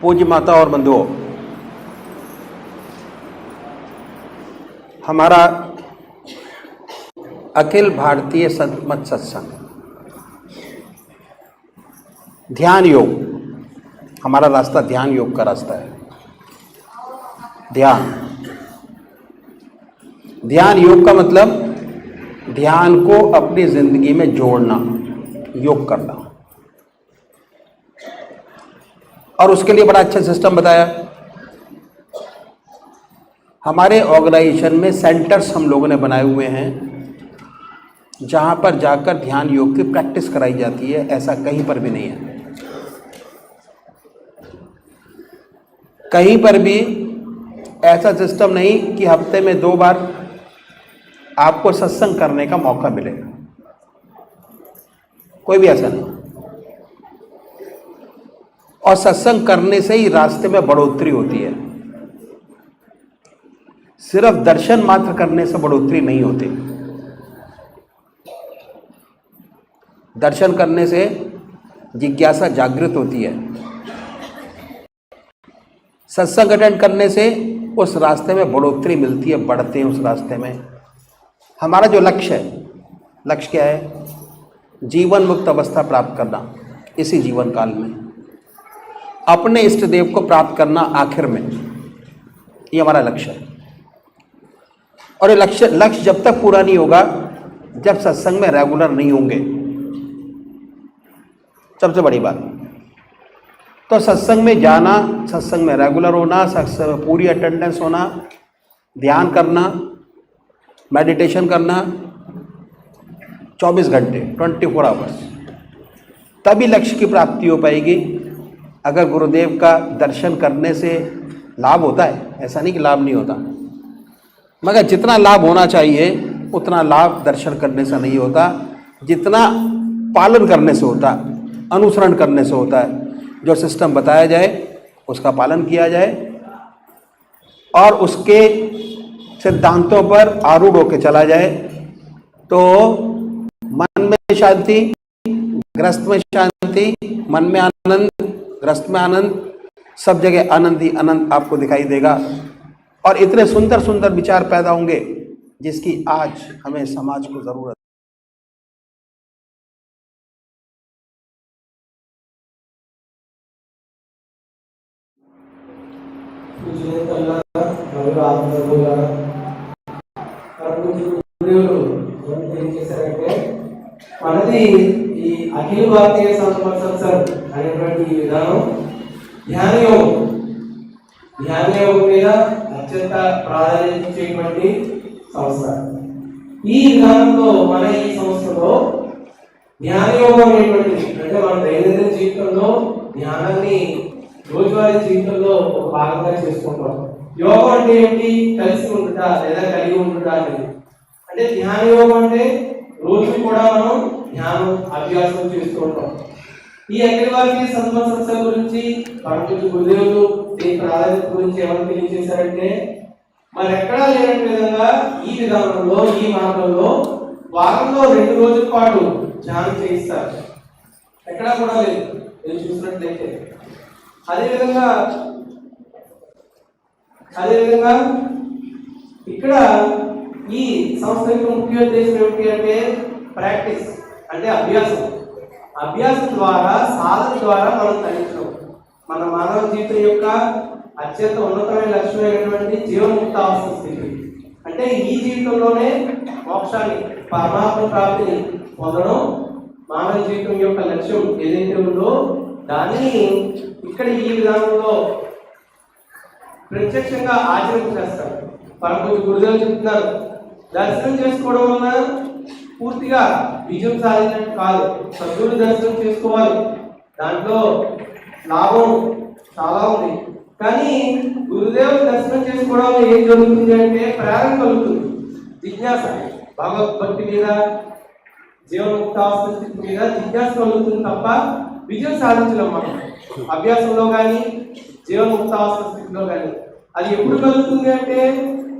पूज्य माता और बंधुओं, हमारा अखिल भारतीय संत मत सत्संग ध्यान योग, हमारा रास्ता ध्यान योग का रास्ता है। ध्यान योग का मतलब ध्यान को अपनी जिंदगी में जोड़ना, योग करना। और उसके लिए बड़ा अच्छा सिस्टम बताया। हमारे ऑर्गेनाइजेशन में सेंटर्स हम लोगों ने बनाए हुए हैं जहां पर जाकर ध्यान योग की प्रैक्टिस कराई जाती है। ऐसा कहीं पर भी नहीं है। कहीं पर भी ऐसा सिस्टम नहीं कि हफ्ते में 2 बार आपको सत्संग करने का मौका मिलेगा। कोई भी ऐसा नहीं। और सत्संग करने से ही रास्ते में बढ़ोतरी होती है। सिर्फ दर्शन मात्र करने से बढ़ोतरी नहीं होती। दर्शन करने से जिज्ञासा जागृत होती है। सत्संग अटेंड करने से उस रास्ते में बढ़ोतरी मिलती है, बढ़ते हैं उस रास्ते में। हमारा जो लक्ष्य है, लक्ष्य क्या है? जीवन मुक्त अवस्था प्राप्त करना इसी जीवन काल में, अपने इष्ट देव को प्राप्त करना आखिर में, ये हमारा लक्ष्य है। और ये लक्ष्य जब तक पूरा नहीं होगा जब सत्संग में रेगुलर नहीं होंगे। सबसे बड़ी बात तो सत्संग में जाना, सत्संग में रेगुलर होना, सत्संग में पूरी अटेंडेंस होना, ध्यान करना, मेडिटेशन करना 24 घंटे 24 आवर्स, तभी लक्ष्य की प्राप्ति हो पाएगी। अगर गुरुदेव का दर्शन करने से लाभ होता है, ऐसा नहीं कि लाभ नहीं होता, मगर जितना लाभ होना चाहिए उतना लाभ दर्शन करने से नहीं होता, जितना पालन करने से होता, अनुसरण करने से होता है। जो सिस्टम बताया जाए उसका पालन किया जाए और उसके सिद्धांतों पर आरूढ़ होकर चला जाए तो मन में शांति, ग्रस्त में शांति, मन में आनंद, ग्रस्त में आनंद, सब जगह आनंद ही आनंद आपको दिखाई देगा। और इतने सुंदर सुंदर विचार पैदा होंगे जिसकी आज हमें समाज को जरूरत है। మనది ఈ అఖిల భారతీయ సంత సత్సంగ్ అనేటువంటి విధానం ధ్యాన యోగం మీద అత్యంత ప్రాధాన్యత ఇచ్చేటువంటి సంస్థ. ఈ విధానంలో మన ఈ సంస్థలో ధ్యాన యోగం అనేటువంటిది అంటే మన దైనందిన జీవితంలో ధ్యానాన్ని రోజువారీ జీవితంలో ఒక భాగంగా చేసుకుంటాం. యోగం అంటే ఏంటి? కలిసి ఉండుట లేదా కలిగి ఉండుట అనేది. అంటే ధ్యాన యోగం అంటే రోజు కూడా మనం ధ్యానం అభ్యాసం చేస్తూ ఉంటాం. ఈ అఖిల భారతీయ సంత సత్సంగ్ గురించి పరమపూజ్య గురుదేవులు దీని ప్రాధాన్యత గురించి ఏమని తెలియజేశారంటే, మరి ఎక్కడా లేని విధంగా ఈ విధానంలో, ఈ మార్గంలో వారంలో 2 రోజుల పాటు ధ్యానం చేయిస్తారు. ఎక్కడా కూడా లేదు నేను చూసినట్లయితే. అదేవిధంగా ఇక్కడ ఈ సంస్థ యొక్క ముఖ్య ఉద్దేశం ఏమిటి అంటే ప్రాక్టీస్, అంటే అభ్యాసం ద్వారా, సాధన ద్వారా మనం తరించడం. మన మానవ జీవితం యొక్క అత్యంత ఉన్నతమైన లక్ష్యమైనటువంటి జీవన్ముక్తావస్థ స్థితి, అంటే ఈ జీవితంలోనే మోక్షాన్ని, పరమాత్మ ప్రాప్తిని పొందడం మానవ జీవితం యొక్క లక్ష్యం ఏదైతే ఉందో దానిని ఇక్కడ ఈ విధానంలో ప్రత్యక్షంగా ఆచరించేస్తారు. పరమపూజ్య గురుదేవులు చెప్తున్నారు, దర్శనం చేసుకోవడం వల్ల పూర్తిగా విజయం సాధించినట్టు కాదు. సద్గురు దర్శనం చేసుకోవాలి, దాంట్లో లాభం చాలా ఉంది. కానీ గురుదేవుని దర్శనం చేసుకోవడం ఏం జరుగుతుంది అంటే ప్రేరణ కలుగుతుంది, జిజ్ఞాస, భగవద్భక్తి మీద, జీవన్ముక్తావస్థ స్థితి మీద జిజ్ఞాస కలుగుతుంది తప్ప విజయం సాధించలేం మనం అభ్యాసంలో కానీ జీవన్ముక్తావస్థ స్థితిలో కానీ. అది ఎప్పుడు కలుగుతుంది అంటే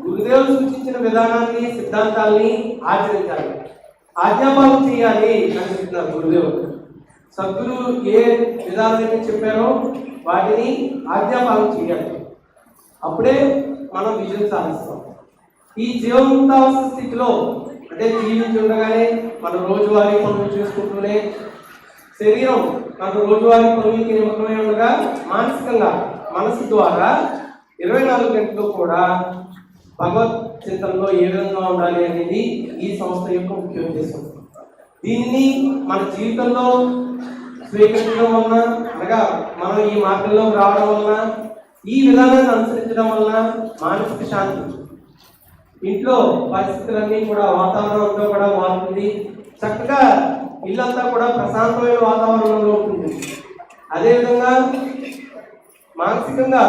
గురుదేవులు సూచించిన విధానాన్ని, సిద్ధాంతాలని ఆచరించాలి, ఆజ్ఞాపాలన చేయాలి అని చెప్తున్నారు గురుదేవులు. సద్గురు ఏ విధానాన్ని చెప్పారో వాటిని ఆజ్ఞాపాలన చేయాలి. అప్పుడే మనం విజయం సాధిస్తాం. ఈ జీవంతావస్థ స్థితిలో అంటే జీవించి ఉండగానే మన రోజువారీ పనులు చేసుకుంటూనే శరీరం మన రోజువారీ పనులకి నిమగ్నమై ఉండగా మానసికంగా మనసు ద్వారా 24 గంటలు కూడా భగవత్ చింతనలో ఏ విధంగా ఉండాలి అనేది ఈ సంస్థ యొక్క ముఖ్య ఉద్దేశం. దీనిని మన జీవితంలో స్వీకరించడం వలన అనగా మనం ఈ మార్గంలోకి రావడం వలన ఈ విధానాన్ని అనుసరించడం వలన మానసిక శాంతి, ఇంట్లో పరిస్థితులన్నీ కూడా వాతావరణం అంతా కూడా మారుతుంది. చక్కగా ఇల్లంతా కూడా ప్రశాంతమైన వాతావరణంలో ఉంటుంది. అదేవిధంగా మానసికంగా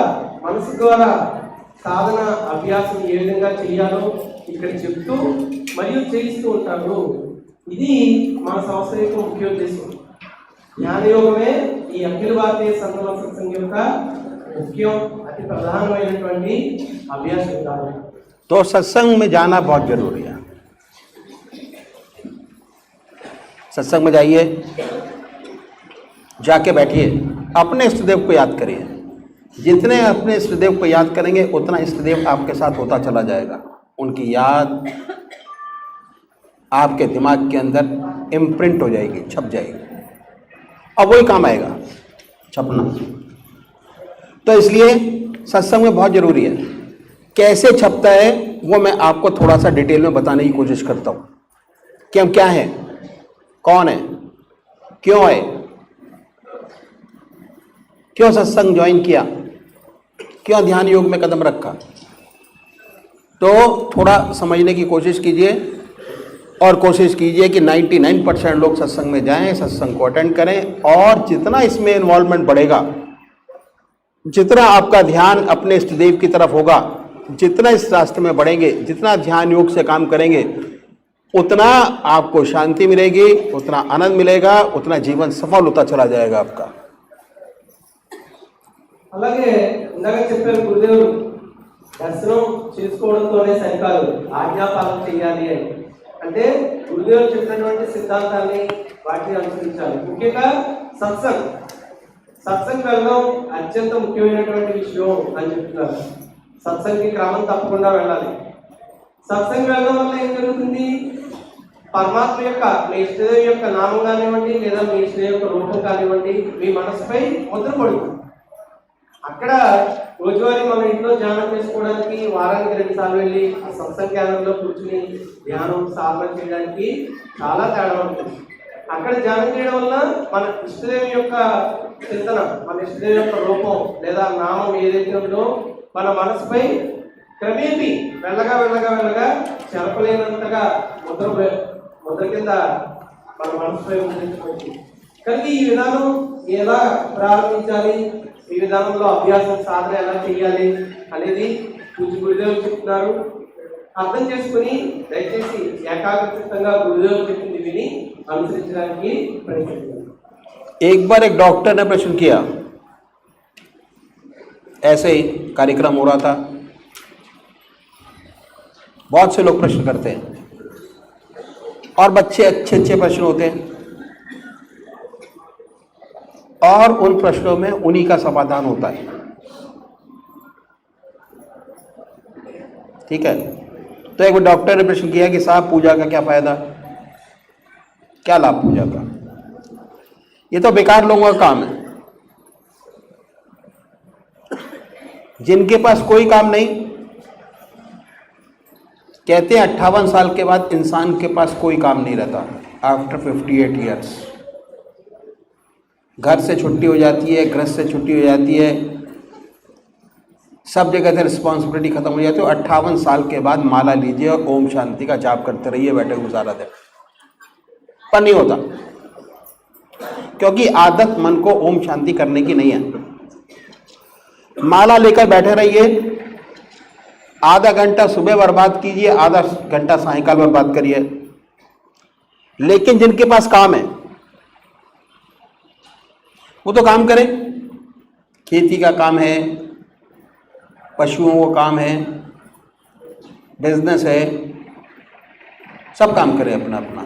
మనసు ద్వారా సాధన అభ్యాసం ఏ విధంగా చేయాలో ఇక్కడ చెప్తూ మరియు చేయిస్తూ ఉంటాడు. ఇది మన సంస్థ యొక్క ముఖ్య ఉద్దేశం. జ్ఞానయోగమే ఈ అఖిల భారతీయ సంగమ సత్సంగం యొక్క ముఖ్యం, అతి ప్రధానమైనటువంటి అభ్యాస విధానం. तो सत्संग में जाना बहुत जरूरी है. सत्संग में जाइए, जाके बैठिए, अपने इष्टदेव को याद करिए. जितने अपने इष्टदेव को याद करेंगे उतना इष्टदेव आपके साथ होता चला जाएगा. उनकी याद आपके दिमाग के अंदर इम्प्रिंट हो जाएगी, छप जाएगी, अब वही काम आएगा, छपना. तो इसलिए सत्संग में बहुत ज़रूरी है. कैसे छपता है वो मैं आपको थोड़ा सा डिटेल में बताने की कोशिश करता हूँ कि हम क्या हैं, कौन है, क्यों आए, क्यों सत्संग ज्वाइन किया, क्यों ध्यान योग में कदम रखा. तो थोड़ा समझने की कोशिश कीजिए और कोशिश कीजिए कि 99% लोग सत्संग में जाएं, सत्संग को अटेंड करें. और जितना इसमें इन्वॉल्वमेंट बढ़ेगा, जितना आपका ध्यान अपने इष्ट देव की तरफ होगा, जितना इस रास्ते में बढ़ेंगे, जितना ध्यान योग से काम करेंगे, उतना आपको शांति मिलेगी, उतना आनंद मिलेगा, उतना जीवन सफल होता चला जाएगा आपका. అలాగే ఇందాక చెప్పారు గురుదేవుడు దర్శనం చేసుకోవడంతోనే సరికాదు, ఆజ్ఞాపాలన చేయాలి అని. అంటే గురుదేవుడు చెప్పినటువంటి సిద్ధాంతాన్ని వాటిని అనుసరించాలి. ముఖ్యంగా సత్సంగ్ వెళ్ళడం అత్యంత ముఖ్యమైనటువంటి విషయం అని చెప్తున్నారు. సత్సంగ్కి క్రమం తప్పకుండా వెళ్ళాలి. సత్సంగ్ వెళ్ళడం వల్ల ఏం జరుగుతుంది? పరమాత్మ యొక్క మీ ఇష్టదేవి యొక్క నామం కానివ్వండి, లేదా మీ ఇష్టదేవి యొక్క రూపం కానివ్వండి, మీ మనసుపై ముద్ర పడుతుంది. అక్కడ రోజువారీ మన ఇంట్లో ధ్యానం చేసుకోవడానికి వారానికి 2 సార్లు వెళ్ళి ఆ సత్సంగ్ కేంద్రంలో కూర్చుని ధ్యానం సాధన చేయడానికి చాలా తేడా ఉంటుంది. అక్కడ ధ్యానం చేయడం వల్ల మన ఇష్టదేవి యొక్క చింతన, మన ఇష్టదేవి యొక్క రూపం లేదా నామం ఏదైతే ఉందో మన మనసుపై క్రమేపీ వెళ్ళగా చెరపలేనంతగా ముద్ర కింద మన మనసుపై ముద్రించబడుతుంది. కనుక ఈ విధానం ఎలా ప్రారంభించాలి, ఈ విధానంలో అభ్యాసం సాధన ఎలా చేయాలి అనేది పూజ్య గురుదేవులు చెప్తున్నారు. అర్థం చేసుకుని దయచేసి ఏకాగ్రచిత్తంగా గురుదేవులు చెప్పింది విని అనుసరించడానికి ప్రయత్నించండి. एक बार एक डॉक्टर ने प्रश्न किया, ऐसे ही कार्यक्रम हो रहा था, बहुत से लोग प्रश्न करते हैं और बच्चे अच्छे प्रश्न होते हैं और उन प्रश्नों में उन्हीं का समाधान होता है. ठीक है. तो एक डॉक्टर ने प्रश्न किया कि साहब पूजा का क्या फायदा, क्या लाभ पूजा का, ये तो बेकार लोगों का काम है. जिनके पास कोई काम नहीं, कहते हैं 58 साल के बाद इंसान के पास कोई काम नहीं रहता. आफ्टर 58 ईयर्स घर से छुट्टी हो जाती है, गृहस्थ से छुट्टी हो जाती है, सब जगह से रिस्पॉन्सिबिलिटी खत्म हो जाती है. 58 साल के बाद माला लीजिए और ओम शांति का जाप करते रहिए, बैठे हुए सारा दिन, पर नहीं होता. क्योंकि आदत मन को ओम शांति करने की नहीं है. माला लेकर बैठे रहिए, आधा घंटा सुबह बर्बाद कीजिए, आधा घंटा सायंकाल बर्बाद करिए. लेकिन जिनके पास काम है वो तो काम करें. खेती का काम है, पशुओं का काम है, बिजनेस है, सब काम करें अपना अपना.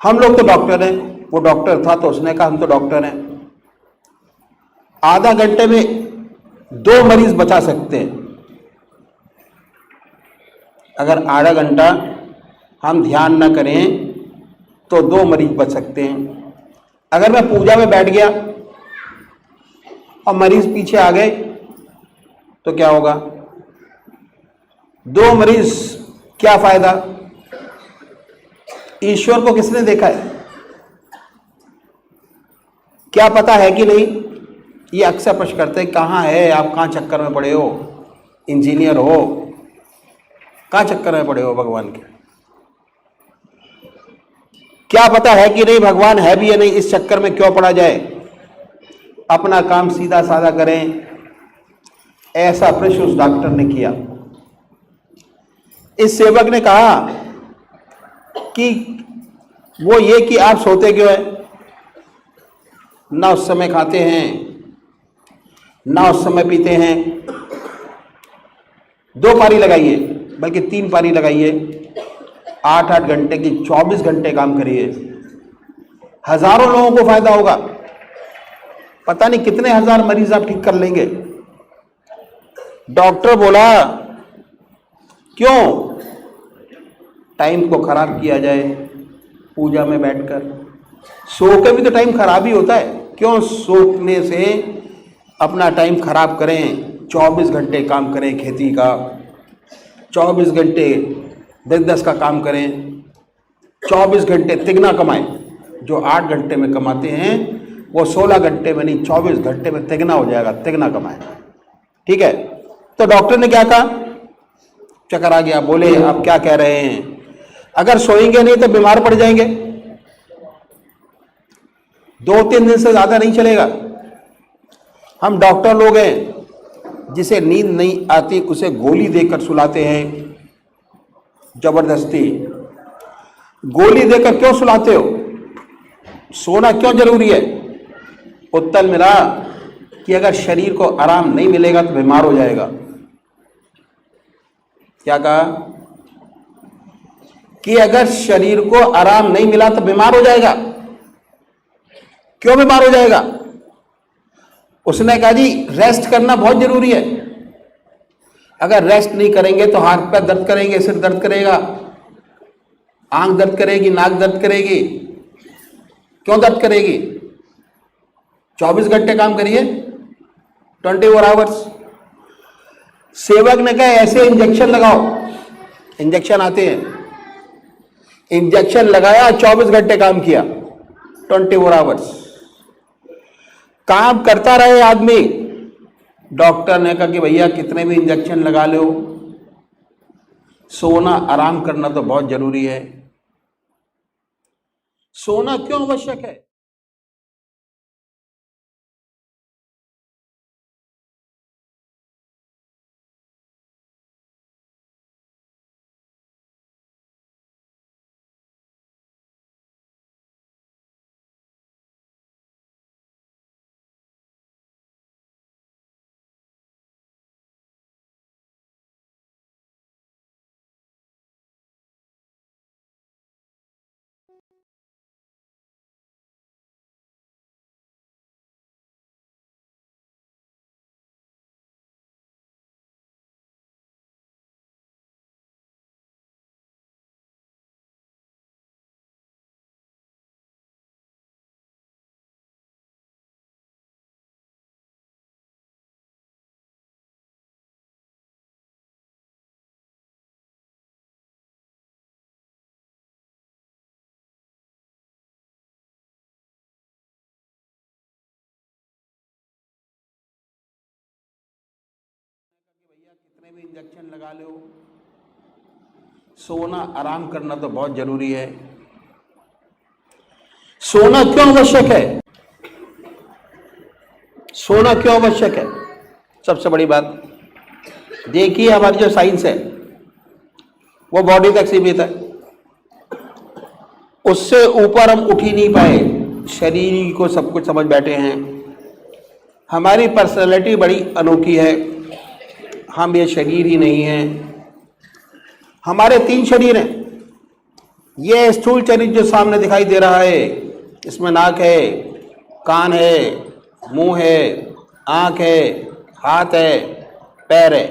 हम लोग तो डॉक्टर हैं, वो डॉक्टर था तो उसने कहा हम तो डॉक्टर हैं. आधा घंटे में 2 मरीज बचा सकते हैं। अगर आधा घंटा हम ध्यान न करें तो 2 मरीज बच सकते हैं। अगर मैं पूजा में बैठ गया और मरीज पीछे आ गए तो क्या होगा? 2 मरीज, क्या फायदा? ईश्वर को किसने देखा है? क्या पता है कि नहीं? ये अक्सर प्रश्न करते हैं, कहाँ है आप, कहाँ चक्कर में पड़े हो, इंजीनियर हो, कहाँ चक्कर में पड़े हो भगवान के? क्या पता है कि नहीं भगवान है भी या नहीं, इस चक्कर में क्यों पड़ा जाए? अपना काम सीधा साधा करें। ऐसा प्रश्न उस डॉक्टर ने किया। इस सेवक ने कहा कि वो ये कि आप सोते क्यों हैं? ना उस समय खाते हैं, ना उस समय पीते हैं। 2 पारी लगाइए, बल्कि 3 पारी लगाइए। 8-8 घंटे की 24 घंटे काम करिए। हजारों लोगों को फायदा होगा। पता नहीं कितने हजार मरीज आप ठीक कर लेंगे। डॉक्टर बोला, क्यों टाइम को खराब किया जाए पूजा में बैठकर? सो के भी तो टाइम खराब ही होता है। क्यों सोने से अपना टाइम खराब करें? 24 घंटे काम करें खेती का, 24 घंटे 10-10 का काम करें, 24 घंटे तिगना कमाएं। जो 8 घंटे में कमाते हैं वो 16 घंटे में नहीं, 24 घंटे में तिगना हो जाएगा, तिगना कमाएं। ठीक है? तो डॉक्टर ने क्या कहा? चक्कर आ गया। बोले, आप क्या कह रहे हैं? अगर सोएंगे नहीं तो बीमार पड़ जाएंगे। 2-3 दिन से ज्यादा नहीं चलेगा। हम डॉक्टर लोग हैं, जिसे नींद नहीं आती उसे गोली देकर सुलाते हैं, जबरदस्ती। गोली देकर क्यों सुलाते हो? सोना क्यों जरूरी है? उत्तर मिला कि अगर शरीर को आराम नहीं मिलेगा तो बीमार हो जाएगा। क्या कहा? कि अगर शरीर को आराम नहीं मिला तो बीमार हो जाएगा। क्यों बीमार हो जाएगा? उसने कहा, जी रेस्ट करना बहुत जरूरी है। अगर रेस्ट नहीं करेंगे तो हाथ पैर दर्द करेंगे, सिर दर्द करेगा, आंख दर्द करेगी, नाक दर्द करेगी। क्यों दर्द करेगी? 24 घंटे काम करिए, 24 आवर्स। सेवक ने कहा, ऐसे इंजेक्शन लगाओ। इंजेक्शन आते हैं, इंजेक्शन लगाया, 24 घंटे काम किया, 24 आवर्स काम करता रहे आदमी। डॉक्टर ने कहा कि भैया कितने भी इंजेक्शन लगा लो, सोना आराम करना तो बहुत जरूरी है। सोना क्यों आवश्यक है? कितने भी इंजेक्शन लगा लो, सोना आराम करना तो बहुत जरूरी है। सोना क्यों आवश्यक है? सोना क्यों आवश्यक है? सबसे बड़ी बात देखिए, हमारी जो साइंस है वो बॉडी तक सीमित है, उससे ऊपर हम उठ ही नहीं पाए। शरीर को सब कुछ समझ बैठे हैं। हमारी पर्सनैलिटी बड़ी अनोखी है। हम ये शरीर ही नहीं है। हमारे 3 शरीर हैं। ये स्थूल शरीर जो सामने दिखाई दे रहा है, इसमें नाक है, कान है, मुंह है, आँख है, हाथ है, पैर है,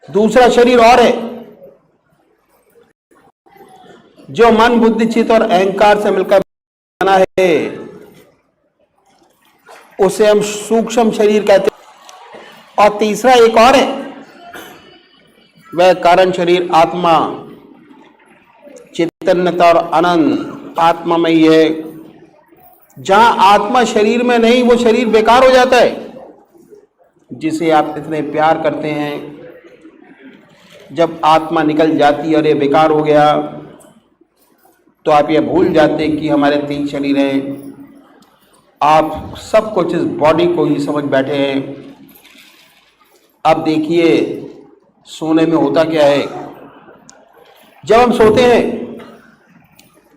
दूसरा शरीर और है जो मन, बुद्धि, चित्त और अहंकार से मिलकर बना है, उसे हम सूक्ष्म शरीर कहते हैं। और तीसरा एक और है, वह कारण शरीर आत्मा, चैतन्यता और अनंत आत्मामयी है। जहां आत्मा शरीर में नहीं, वो शरीर बेकार हो जाता है, जिसे आप इतने प्यार करते हैं। जब आत्मा निकल जाती है और ये बेकार हो गया, तो आप ये भूल जाते कि हमारे 3 शरीर हैं। आप सब कुछ इस बॉडी को ही समझ बैठे हैं। अब देखिए सोने में होता क्या है। जब हम सोते हैं,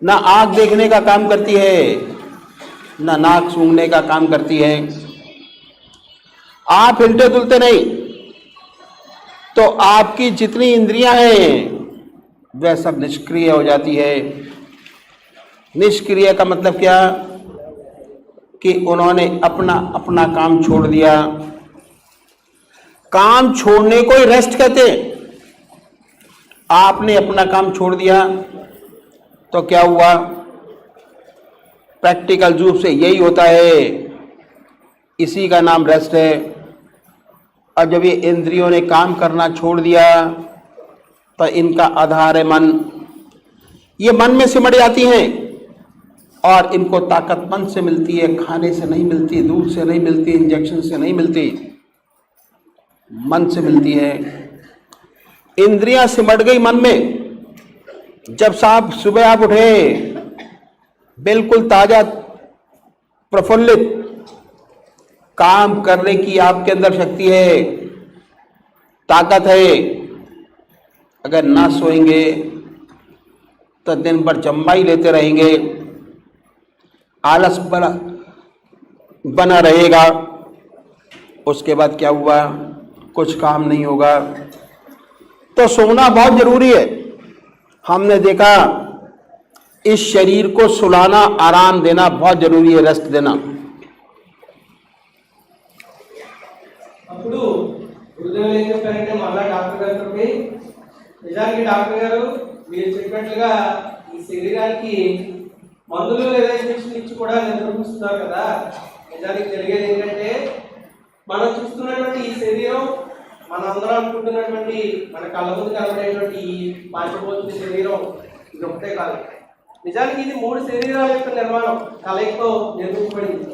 ना आँख देखने का काम करती है, ना नाक सूंघने का काम करती है, आप हिलते डुलते नहीं, तो आपकी जितनी इंद्रियां हैं वह सब निष्क्रिय हो जाती है। निष्क्रिय का मतलब क्या कि उन्होंने अपना अपना काम छोड़ दिया। काम छोड़ने को ही रेस्ट कहते हैं। आपने अपना काम छोड़ दिया तो क्या हुआ? प्रैक्टिकल रूप से यही होता है, इसी का नाम रेस्ट है। और जब ये इंद्रियों ने काम करना छोड़ दिया तो इनका आधार है मन। ये मन में सिमट जाती हैं और इनको ताकत मन से मिलती है, खाने से नहीं मिलती, दूध से नहीं मिलती, इंजेक्शन से नहीं मिलती, मन से मिलती है। इंद्रियां सिमट गई मन में। जब साहब सुबह आप उठे बिल्कुल ताजा प्रफुल्लित, काम करने की आपके अंदर शक्ति है, ताकत है। अगर ना सोएंगे तो दिन भर जम्मा ही लेते रहेंगे, आलस बना रहेगा। उसके बाद क्या हुआ? कुछ काम नहीं होगा। तो सोना बहुत जरूरी है। हमने देखा इस शरीर को सुलाना, आराम देना बहुत जरूरी है, रेस्ट देना। అప్పుడు గురుదేవులు ఏం చెప్పారంటే మళ్ళా డాక్టర్ గారితో నిజానికి డాక్టర్ గారు మీరు చెప్పినట్లుగా ఈ శరీరానికి మందులు లేదా ఇంజక్షన్ ఇచ్చి కూడా నిద్రపుస్తున్నారు కదా. నిజానికి జరిగేది ఏంటంటే మనం చూస్తున్నటువంటి ఈ శరీరం, మనందరం అనుకుంటున్నటువంటి మన కళ్ళ ముందు కనబడేటువంటి ఈ పంచభూత శరీరం ఇది ఒకటే కాదు. నిజానికి ఇది 3 శరీరాల యొక్క నిర్మాణం కలయికతో నిర్మించబడింది.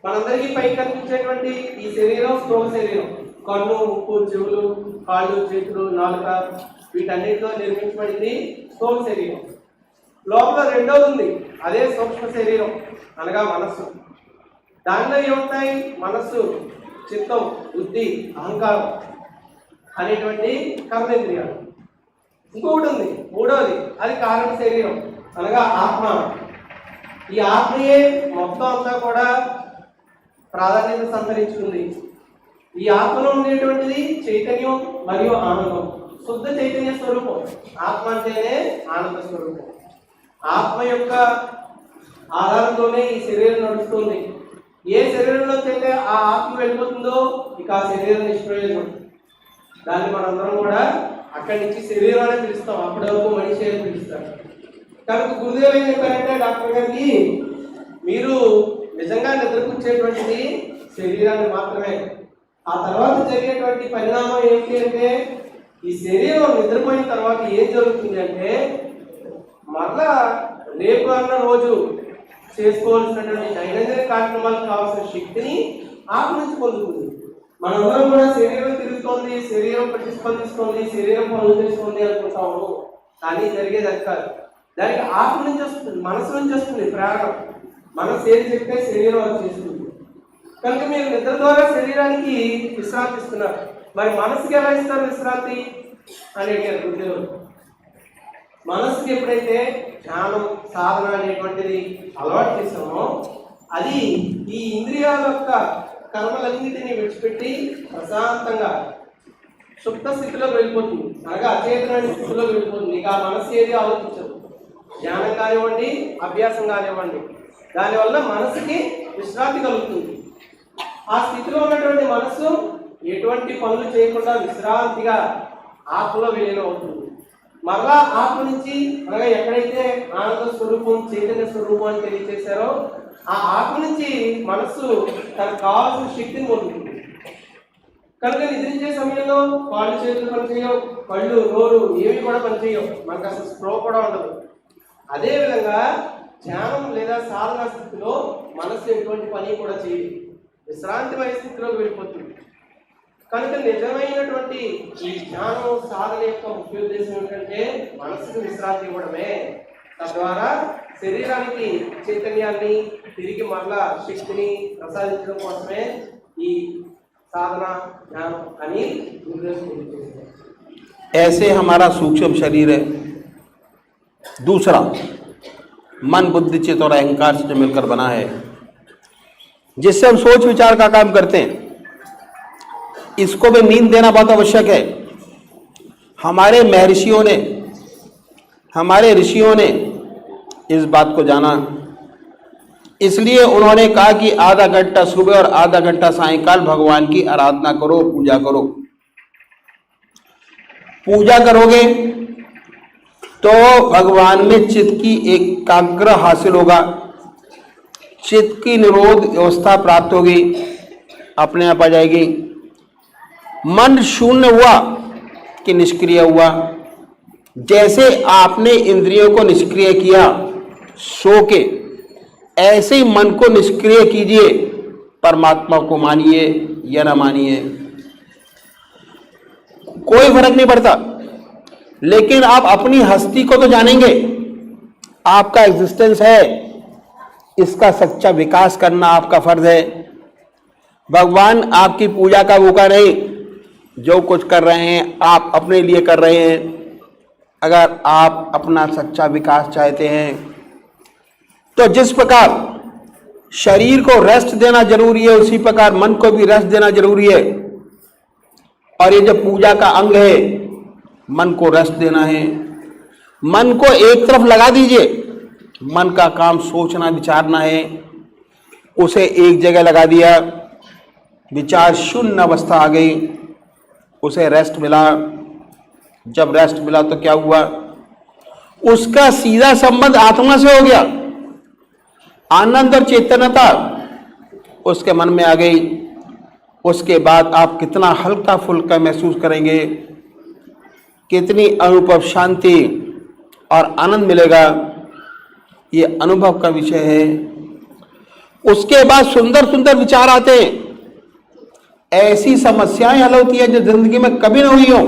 మనందరికీ పై కనిపించేటువంటి ఈ శరీరం స్థూల శరీరం. కన్ను, ముక్కు, చెవులు, కాళ్ళు, చేతులు, నాలుక వీటన్నిటితో నిర్మించబడింది స్థూల శరీరం. లోపల రెండోది ఉంది, అదే సూక్ష్మ శరీరం అనగా మనస్సు. దానిలో ఏముంటాయి? మనస్సు, చిత్తం, బుద్ధి, అహంకారం అనేటువంటి కర్మేంద్రియాలు. ఇంకొకటి ఉంది మూడోది, అది కారణ శరీరం అనగా ఆత్మ. ఈ ఆత్మయే మొత్తం అంతా కూడా ప్రాధాన్యత సంతరించుకుంది. ఈ ఆత్మలో ఉండేటువంటిది చైతన్యం మరియు ఆనందం, శుద్ధ చైతన్య స్వరూపం. ఆత్మ అంటేనే ఆనంద స్వరూపం. ఆత్మ యొక్క ఆధారంతోనే ఈ శరీరం నడుస్తుంది. ఏ శరీరంలో అయితే ఆ ఆత్మ వెళ్ళిపోతుందో ఇక ఆ శరీరం నిష్ప్రయోజనం. దాన్ని మనందరం కూడా అక్కడి నుంచి శరీరాన్ని పిలుస్తాం, అప్పటి వరకు మనిషి అని పిలుస్తాం. కనుక గురుదేవులు ఏం చెప్పారంటే డాక్టర్ గారికి, మీరు నిజంగా నిద్రపుచ్చేటువంటిది శరీరాన్ని మాత్రమే. ఆ తర్వాత జరిగేటువంటి పరిణామం ఏంటి అంటే, ఈ శరీరం నిద్రపోయిన తర్వాత ఏం జరుగుతుంది అంటే, మరలా రేపు అన్న రోజు చేసుకోవాల్సినటువంటి దైనందిన కార్యక్రమాలకు కావాల్సిన శక్తిని ఆత్మ నుంచి పొందుతుంది. మనందరం కూడా శరీరం తిరుగుతోంది, శరీరం ప్రతిస్పందిస్తోంది, శరీరం పనులు చేస్తుంది అనుకుంటాము. కానీ జరిగేది అది కాదు. దానికి ఆత్మ నుంచి వస్తుంది, మనసు నుంచి వస్తుంది ప్రేరణ. మనసు ఏది చెప్తే శరీరం అది చేస్తుంది. కనుక మీరు నిద్ర ద్వారా శరీరానికి విశ్రాంతి ఇస్తున్నారు. మరి మనసుకి ఎలా ఇస్తారు విశ్రాంతి అని అడిగారు గురుదేవులు. మనసుకి ఎప్పుడైతే ధ్యానం, సాధన అనేటువంటిది అలవాటు చేస్తామో, అది ఈ ఇంద్రియాల యొక్క కర్మలన్నింటినీ విడిచిపెట్టి ప్రశాంతంగా సుప్త స్థితిలోకి వెళ్ళిపోతుంది, అనగా అచేతనమైన స్థితిలోకి వెళ్ళిపోతుంది. ఇక ఆ మనసు ఏది ఆలోచించదు. ధ్యానం కానివ్వండి, అభ్యాసం కానివ్వండి, దానివల్ల మనసుకి విశ్రాంతి కలుగుతుంది. ఆ స్థితిలో ఉన్నటువంటి మనసు ఎటువంటి పనులు చేయకుండా విశ్రాంతిగా ఆత్మలో విలీనం అవుతుంది. మరలా ఆత్మ నుంచి అనగా ఎక్కడైతే ఆనంద స్వరూపం చైతన్య స్వరూపం అని తెలియజేశారో ఆ ఆత్మ నుంచి మనస్సు తనకు కావాల్సిన శక్తిని పొందుతుంది. కనుక నిద్రించే సమయంలో కాళ్ళు చేతులు పనిచేయవు, కళ్ళు నోరు ఏవి కూడా పనిచేయవు, మనకు అసలు స్పృహ కూడా ఉండదు. అదేవిధంగా ధ్యానం లేదా సాధన స్థితిలో మనస్సు ఎటువంటి పని కూడా చేయదు, విశ్రాంతిమయ స్థితిలోకి వెళ్ళిపోతుంది. కనుక నిజమైనటువంటి ఈ ధ్యానం సాధన యొక్క ముఖ్య ఉద్దేశం ఏంటంటే మనసుకు విశ్రాంతి ఇవ్వడమే. తద్వారా శరీరానికి చైతన్యాన్ని తిరిగి మరలా శక్తిని ప్రసాదించడం కోసమే ఈ साधना ध्यान आणि ऐसे हमारा सूक्ष्म शरीर है। दूसरा मन बुद्धि चित्त और अहंकार से जो मिलकर बना है, जिससे हम सोच विचार का काम करते हैं, इसको भी नींद देना बहुत आवश्यक है। हमारे महर्षियों ने, हमारे ऋषियों ने इस बात को जाना, इसलिए उन्होंने कहा कि आधा घंटा सुबह और आधा घंटा सायंकाल भगवान की आराधना करो, पूजा करो। पूजा करोगे तो भगवान में चित्त की एकाग्र हासिल होगा, चित्त की निरोध व्यवस्था प्राप्त होगी, अपने आप आ जाएगी। मन शून्य हुआ कि निष्क्रिय हुआ। जैसे आपने इंद्रियों को निष्क्रिय किया सो के, ऐसे ही मन को निष्क्रिय कीजिए, परमात्मा को मानिए या न मानिए, कोई फर्क नहीं पड़ता। लेकिन आप अपनी हस्ती को तो जानेंगे, आपका एग्जिस्टेंस है, इसका सच्चा विकास करना आपका फर्ज है। भगवान आपकी पूजा का भूखा नहीं, जो कुछ कर रहे हैं आप अपने लिए कर रहे हैं। अगर आप अपना सच्चा विकास चाहते हैं तो जिस प्रकार शरीर को रेस्ट देना जरूरी है, उसी प्रकार मन को भी रेस्ट देना जरूरी है। और ये जो पूजा का अंग है, मन को रेस्ट देना है। मन को एक तरफ लगा दीजिए, मन का काम सोचना विचारना है, उसे एक जगह लगा दिया, विचार शून्य अवस्था आ गई, उसे रेस्ट मिला। जब रेस्ट मिला तो क्या हुआ, उसका सीधा संबंध आत्मा से हो गया। आनंद और चैतन्यता उसके मन में आ गई। उसके बाद आप कितना हल्का फुल्का महसूस करेंगे, कितनी अनुभव शांति और आनंद मिलेगा, ये अनुभव का विषय है। उसके बाद सुंदर सुंदर विचार आते हैं, ऐसी समस्याएं हल होती है जो जिंदगी में कभी न हुई हो।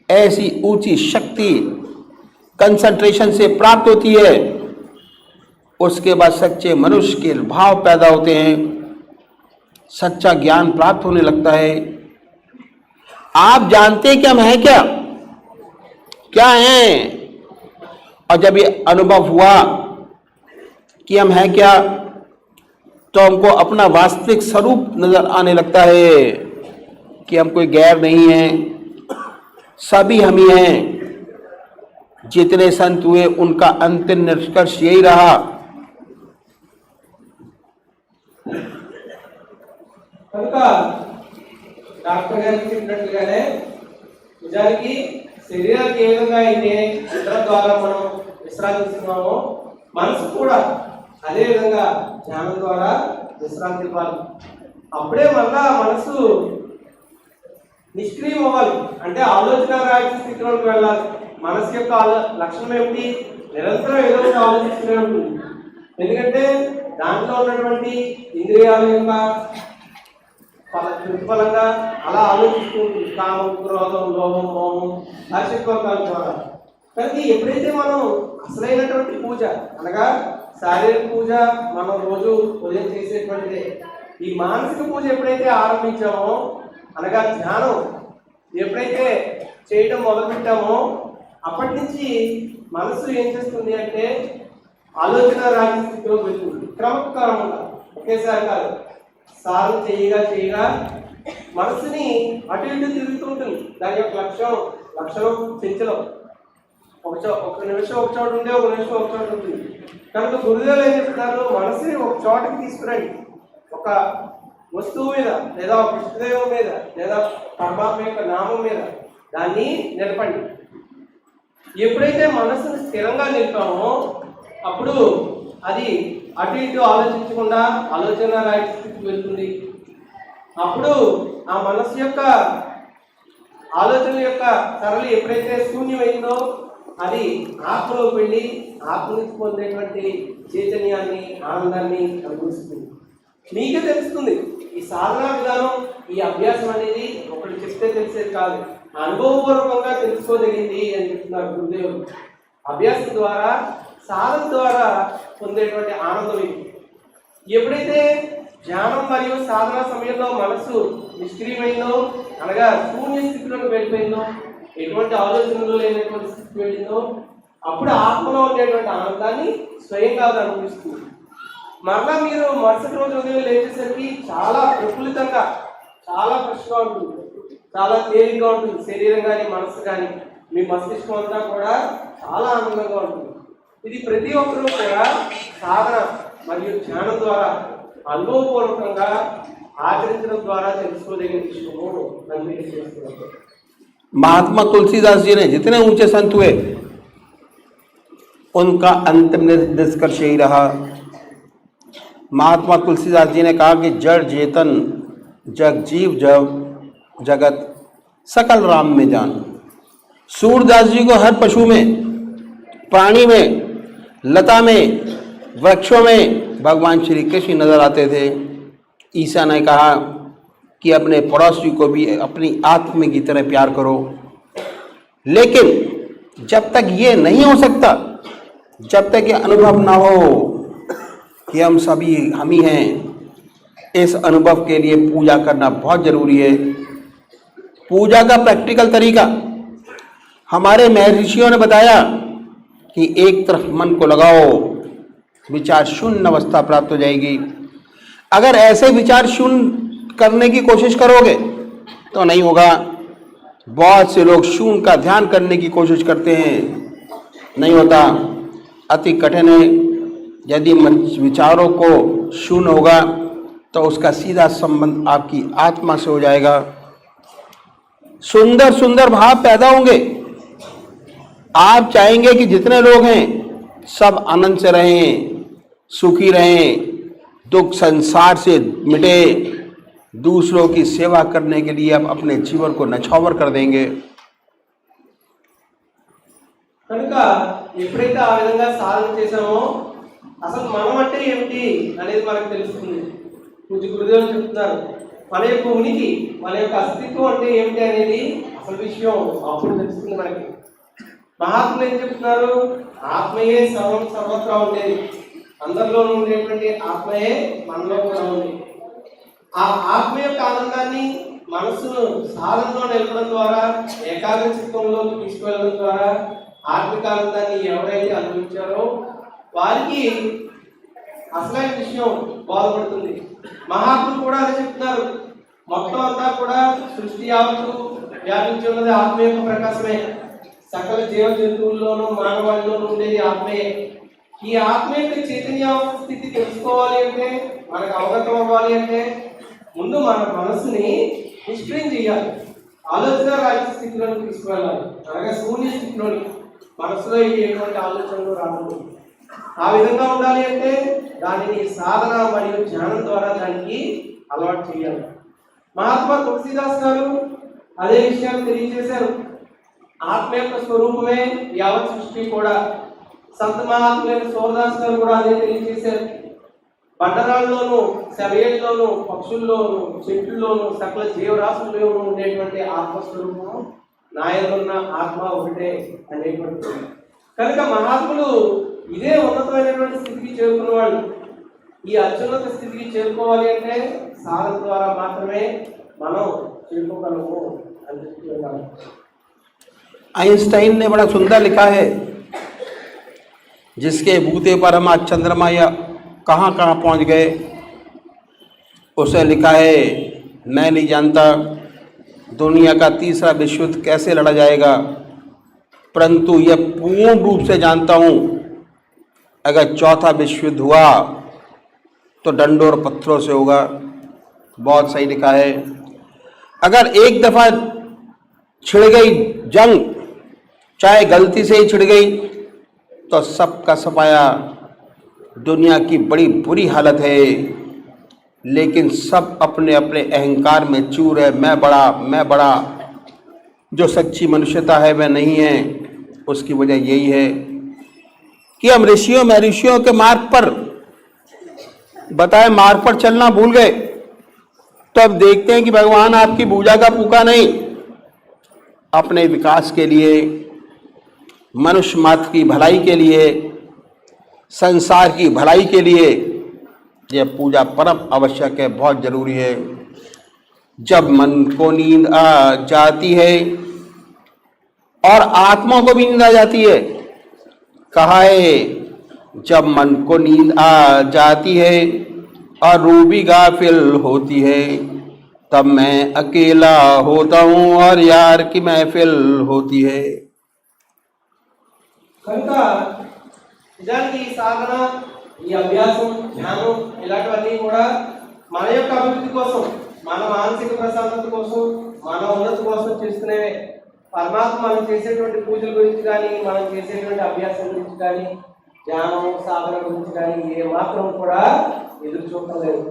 ऐसी ऊंची शक्ति कंसंट्रेशन से प्राप्त होती है। उसके बाद सच्चे मनुष्य के भाव पैदा होते हैं, सच्चा ज्ञान प्राप्त होने लगता है। आप जानते हैं कि हम हैं क्या, क्या हैं। और जब ये अनुभव हुआ कि हम हैं क्या, तो हमको अपना वास्तविक स्वरूप नजर आने लगता है कि हम कोई गैर नहीं हैं, सभी हम ही हैं। जितने संत हुए उनका अंतिम निष्कर्ष यही रहा। కనుక డాక్టర్ గారు చెప్పినట్లుగానే నిజానికి శరీరానికి ఏ విధంగా అయితే నిద్ర ద్వారా మనం విశ్రాంతిస్తున్నామో, మనసు కూడా అదే విధంగా ధ్యానం ద్వారా విశ్రాంతి ఇవ్వాలి. అప్పుడే మళ్ళా మనసు నిష్క్రియం అవ్వాలి, అంటే ఆలోచన రాహిత్య స్థితిలోకి వెళ్ళాలి. మనసు యొక్క లక్షణం ఏమిటి, నిరంతరం ఏదో ఒకటి ఆలోచిస్తూనే ఉంటుంది. ఎందుకంటే దాంట్లో ఉన్నటువంటి ఇంద్రియాల యొక్క ప్రతిఫలంగా అలా ఆలోచిస్తూ ఉంటుంది. కామం, క్రోధం, లోభం, మోహం, హర్షత్వాల ద్వారా. కానీ ఎప్పుడైతే మనం అసలైనటువంటి పూజ అనగా శారీరక పూజ మనం రోజు ఉదయం చేసేటువంటిదే, ఈ మానసిక పూజ ఎప్పుడైతే ఆరంభించామో అనగా ధ్యానం ఎప్పుడైతే చేయడం మొదలుపెట్టామో, అప్పటి నుంచి మనసు ఏం చేస్తుంది అంటే ఆలోచన రాని స్థితిలో వెళ్తుంది. క్రమక్రమంగా ఒకేసారి కాదు, సాధన చేయగా మనసుని అటు ఇటు తిరుగుతూ ఉంటుంది. దాని యొక్క లక్షణం చంచలం. ఒక నిమిషం ఒక చోట ఉండే, ఒక నిమిషం ఒక చోట ఉంటుంది. కనుక గురుదేవులు ఏం చెప్తున్నారు, మనసుని ఒక చోటకి తీసుకురండి. ఒక వస్తువు మీద, లేదా ఒక ఇష్టదైవం మీద, లేదా పరమాత్మ యొక్క నామం మీద దాన్ని నిలపండి. ఎప్పుడైతే మనసును స్థిరంగా నిలిపామో అప్పుడు అది అటు ఇటు ఆలోచించకుండా ఆలోచన రాహిత్య స్థితికి వెళ్తుంది. అప్పుడు ఆ మనసు యొక్క ఆలోచన యొక్క సరళి ఎప్పుడైతే శూన్యమైందో అది ఆత్మలోకి వెళ్ళి ఆత్మ నుంచి పొందేటువంటి చైతన్యాన్ని, ఆనందాన్ని అనుభవిస్తుంది. మీకే తెలుస్తుంది. ఈ సాధనా విధానం, ఈ అభ్యాసం అనేది ఒకటి చెప్తే తెలిసేది కాదు, అనుభవపూర్వకంగా తెలుసుకోదగింది అని చెప్తున్నారు గురుదేవులు. అభ్యాసం ద్వారా, సాధన ద్వారా పొందేటువంటి ఆనందం ఇది. ఎప్పుడైతే ధ్యానం మరియు సాధన సమయంలో మనసు నిష్క్రియమైందో, అనగా శూన్య స్థితిలోకి వెళ్ళిపోయిందో, ఎటువంటి ఆలోచనలు లేనటువంటి స్థితికి వెళ్ళిందో, అప్పుడు ఆత్మలో ఉండేటువంటి ఆనందాన్ని స్వయంగా అనుభవిస్తుంది. మరలా మీరు మరుసటి రోజు ఉదయం లేచేసరికి చాలా ప్రఫుల్లితంగా, చాలా ఫ్రెష్గా ఉంటుంది, చాలా తేలిగ్గా ఉంటుంది. శరీరం కానీ మనసు కానీ మీ మస్తిష్కం అంతా కూడా చాలా ఆనందంగా ఉంటుంది. ఇది ప్రతి ఒక్కరూ కూడా సాధన మరియు ధ్యానం ద్వారా అనుభవపూర్వకంగా ఆచరించడం ద్వారా తెలుసుకోదగిన విషయము నన్ను చేస్తున్నారు. महात्मा तुलसीदास जी ने जितने ऊंचे संत हुए उनका अंतिम निष्कर्ष यही रहा। महात्मा तुलसीदास जी ने कहा कि जड़ चेतन जग जीव जब जगत सकल राम में जान। सूरदास जी को हर पशु में, प्राणी में, लता में, वृक्षों में भगवान श्री कृष्ण नजर आते थे। ईसा ने कहा कि अपने पड़ोसी को भी अपनी आत्मा की तरह प्यार करो। लेकिन जब तक ये नहीं हो सकता, जब तक ये अनुभव ना हो कि हम सभी हम ही हैं, इस अनुभव के लिए पूजा करना बहुत जरूरी है। पूजा का प्रैक्टिकल तरीका हमारे महर्षियों ने बताया कि एक तरफ मन को लगाओ, विचार शून्य अवस्था प्राप्त हो जाएगी। अगर ऐसे विचार शून्य करने की कोशिश करोगे तो नहीं होगा। बहुत से लोग शून्य का ध्यान करने की कोशिश करते हैं, नहीं होता, अति कठिन है। यदि विचारों को शून्य होगा तो उसका सीधा संबंध आपकी आत्मा से हो जाएगा। सुंदर सुंदर भाव पैदा होंगे। आप चाहेंगे कि जितने लोग हैं सब आनंद से रहें, सुखी रहें, दुख संसार से मिटे। दूसरों की सेवा करने के लिए आप अपने जीवन को नछावर कर देंगे। కనుక ఎప్పుడైతే ఆ విధంగా సాధన చేసామో అసలు మనం అంటే ఏమిటి అనేది మనకు తెలుస్తుంది. పూజ గురుదేవులు చెప్తున్నారు, మన యొక్క ఉనికి, మన యొక్క అస్తిత్వం అంటే ఏమిటి అనేది అసలు విషయం అప్పుడు తెలుస్తుంది మనకి. మహాత్ములు ఏం చెప్తున్నారు, ఆత్మయే సర్వత్రా ఉండేది, అందరిలోనూ ఉండేటువంటి ఆత్మయే మనలో కూడా ఉంది. ఆ ఆత్మ యొక్క ఆనందాన్ని మనస్సును సాధనలో నిలపడం ద్వారా, ఏకాగ్ర చిత్తంలోకి తీసుకువెళ్ళడం ద్వారా ఆత్మిక ఆనందాన్ని ఎవరైతే అనుభవించారో వారికి అసలైన విషయం బోధపడుతుంది. మహాత్ములు కూడా అదే చెప్తున్నారు, మొత్తం అంతా కూడా సృష్టి యావత్తు వ్యాపించి ఉన్నది ఆత్మ యొక్క ప్రకాశమే. సకల జీవ జంతువుల్లోనూ మానవాళిలోనూ ఉండేది ఆత్మయే. ఈ ఆత్మ యొక్క చైతన్య స్థితి తెలుసుకోవాలి అంటే, మనకు అవగతం అవ్వాలి అంటే ముందు మన మనసుని నిష్క్రియం చేయాలి, ఆలోచన రాహిత్య స్థితిలోకి తీసుకువెళ్ళాలి, అనగా శూన్య స్థితిలోని. మనసులో ఎటువంటి ఆలోచనలు రాకూడదు. ఆ విధంగా ఉండాలి అంటే దానిని సాధన మరియు ధ్యానం ద్వారా దానికి అలవాటు చేయాలి. మహాత్మా తులసీదాస్ గారు అదే విషయాన్ని తెలియజేశారు. ఆత్మ యొక్క స్వరూపమే యావత్ సృష్టి కూడా. సంత మహాత్ములైన సూరదాస్ గారు కూడా అదే తెలియజేశారు. బండరాల్లోనూ, సెలయేళ్లలోనూ, పక్షుల్లోనూ, చెట్లలోనూ, సకల జీవరాశుల్లోనూ ఉండేటువంటి ఆత్మస్వరూపము నాయనున్న ఆత్మ ఒకటే అనేటువంటి. కనుక మహాత్ములు ఇదే ఉన్నతమైనటువంటి స్థితికి చేరుకున్న వాళ్ళు. ఈ అత్యున్నత స్థితికి చేరుకోవాలి అంటే సాధన ద్వారా మాత్రమే మనం చేరుకోగలము అని చెప్తున్నాను. आइंस्टाइन ने बड़ा सुंदर लिखा है, जिसके बूते पर हम आज चंद्रमा या कहाँ कहाँ पहुँच गए। उसे लिखा है, मैं नहीं जानता दुनिया का तीसरा विश्व युद्ध कैसे लड़ा जाएगा, परंतु यह पूर्ण रूप से जानता हूं, अगर चौथा विश्व युद्ध हुआ तो डंडों और पत्थरों से होगा। बहुत सही लिखा है। अगर एक दफा छिड़ गई जंग, चाहे गलती से ही छिड़ गई, तो सबका सफाया। दुनिया की बड़ी बुरी हालत है, लेकिन सब अपने अपने अहंकार में चूर है। मैं बड़ा। जो सच्ची मनुष्यता है वह नहीं है। उसकी वजह यही है कि हम ऋषियों के मार्ग पर बताए मार्ग पर चलना भूल गए। तो अब देखते हैं कि भगवान आपकी पूजा का फूका नहीं, अपने विकास के लिए, मनुष्य मात्र की भलाई के लिए, संसार की भलाई के लिए यह पूजा परम आवश्यक है, बहुत जरूरी है। जब मन को नींद आ जाती है और आत्मा को भी नींद आ जाती है, कहा है जब मन को नींद आ जाती है और रूह भी गाफिल होती है, तब मैं अकेला होता हूं और यार की महफिल होती है। కనుక నిజానికి ఈ సాధన, ఈ అభ్యాసం, ధ్యానం ఇలాంటివన్నీ కూడా మన యొక్క అభివృద్ధి కోసం, మన మానసిక ప్రశాంతత కోసం, మన ఉన్నతి కోసం చేస్తున్నవే. పరమాత్మ మనం చేసేటువంటి పూజల గురించి కానీ, మనం చేసేటువంటి అభ్యాసం గురించి కానీ, ధ్యానం సాధన గురించి కానీ ఏ మాత్రం కూడా ఎదురు చూడలేదు.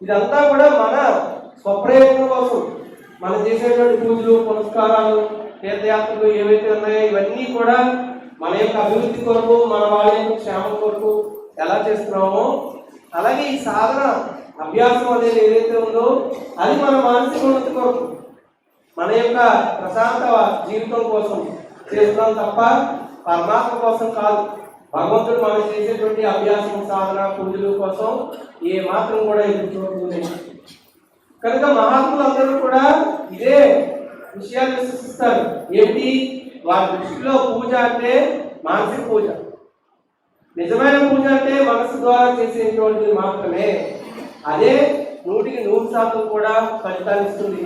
ఇదంతా కూడా మన స్వప్రయోజనం కోసం మనం చేసేటువంటి పూజలు, పునస్కారాలు, తీర్థయాత్రలు ఏవైతే ఉన్నాయో ఇవన్నీ కూడా మన యొక్క అభివృద్ధి కొరకు, మన వాళ్ళ యొక్క క్షేమం కొరకు ఎలా చేస్తున్నామో, అలాగే ఈ సాధన అభ్యాసం అనేది ఏదైతే ఉందో అది మన మానసిక ఉన్నతి కొరకు, మన యొక్క ప్రశాంత జీవితం కోసం చేస్తున్నాం తప్ప పరమాత్మ కోసం కాదు. భగవంతుడు మనం చేసేటువంటి అభ్యాసం, సాధన, పూజలు కోసం ఏ మాత్రం కూడా ఎదురు చూడలేదు. కనుక మహాత్ములందరూ కూడా ఇదే విషయాలు విశ్వసిస్తారు. ఏంటి? వారి దృష్టిలో పూజ అంటే మానసిక పూజ, నిజమైన పూజ అంటే మనసు ద్వారా చేసేటువంటిది మాత్రమే. అదే 100% కూడా ఫలితాన్ని ఇస్తుంది.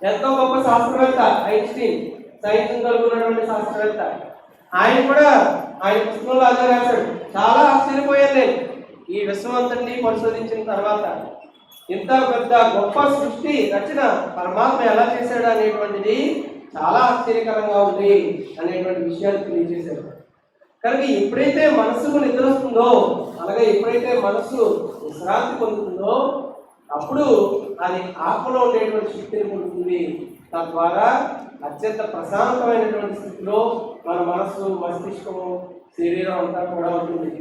ఎంతో గొప్ప శాస్త్రవేత్త ఐన్స్టీన్, సైన్స్ కలుగుతున్నటువంటి శాస్త్రవేత్త, ఆయన కూడా ఆయన పుస్తకంలో అదే రాశాడు. చాలా ఆశ్చర్యపోయాను నేను ఈ విశ్వమంతటిని పరిశోధించిన తర్వాత. ఇంత పెద్ద గొప్ప సృష్టి రచన పరమాత్మ ఎలా చేశాడు అనేటువంటిది చాలా ఆశ్చర్యకరంగా ఉంది అనేటువంటి విషయాన్ని తెలియజేశాడు. కనుక ఎప్పుడైతే మనసుకు నిద్ర వస్తుందో, అలాగే ఎప్పుడైతే మనసు విశ్రాంతి పొందుతుందో, అప్పుడు అది ఆత్మలో ఉండేటువంటి శక్తిని పొందుతుంది. తద్వారా అత్యంత ప్రశాంతమైనటువంటి స్థితిలో మన మనస్సు, మస్తిష్కము, శరీరం అంతా కూడా ఉంటుంది.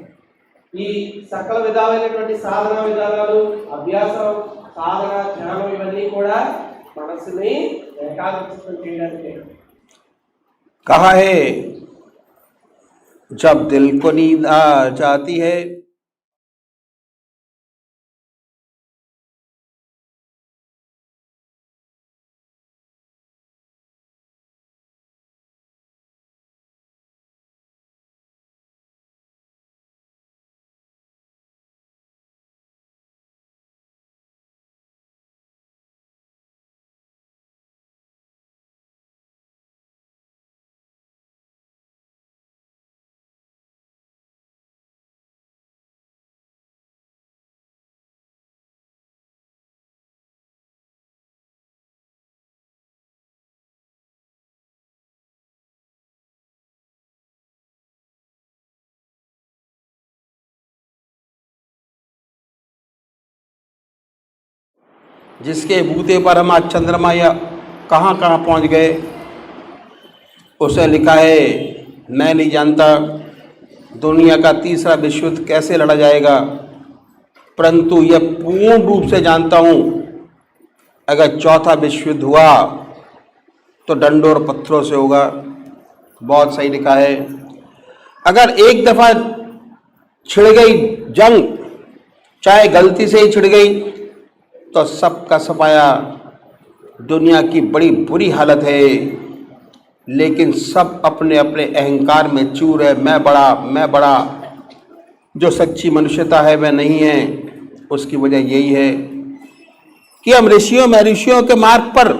ఈ సకల విధాలైనటువంటి సాధన విధానాలు, అభ్యాసం, సాధన, ధ్యానం ఇవన్నీ కూడా మనస్సుని ఏకాగ్రచిత్తం చేయడానికి. कहा है जब दिल को नींद आ जाती है जिसके बूते पर हम आज चंद्रमा या कहाँ कहाँ पहुँच गए, उसे लिखा है मैं नहीं जानता दुनिया का तीसरा विश्व युद्ध कैसे लड़ा जाएगा, परंतु यह पूर्ण रूप से जानता हूँ, अगर चौथा विश्व युद्ध हुआ तो डंडों और पत्थरों से होगा। बहुत सही लिखा है। अगर एक दफा छिड़ गई जंग, चाहे गलती से ही छिड़ गई, तो सबका सफाया। दुनिया की बड़ी बुरी हालत है, लेकिन सब अपने अपने अहंकार में चूर है। मैं बड़ा। जो सच्ची मनुष्यता है वह नहीं है। उसकी वजह यही है कि हम ऋषियों के मार्ग पर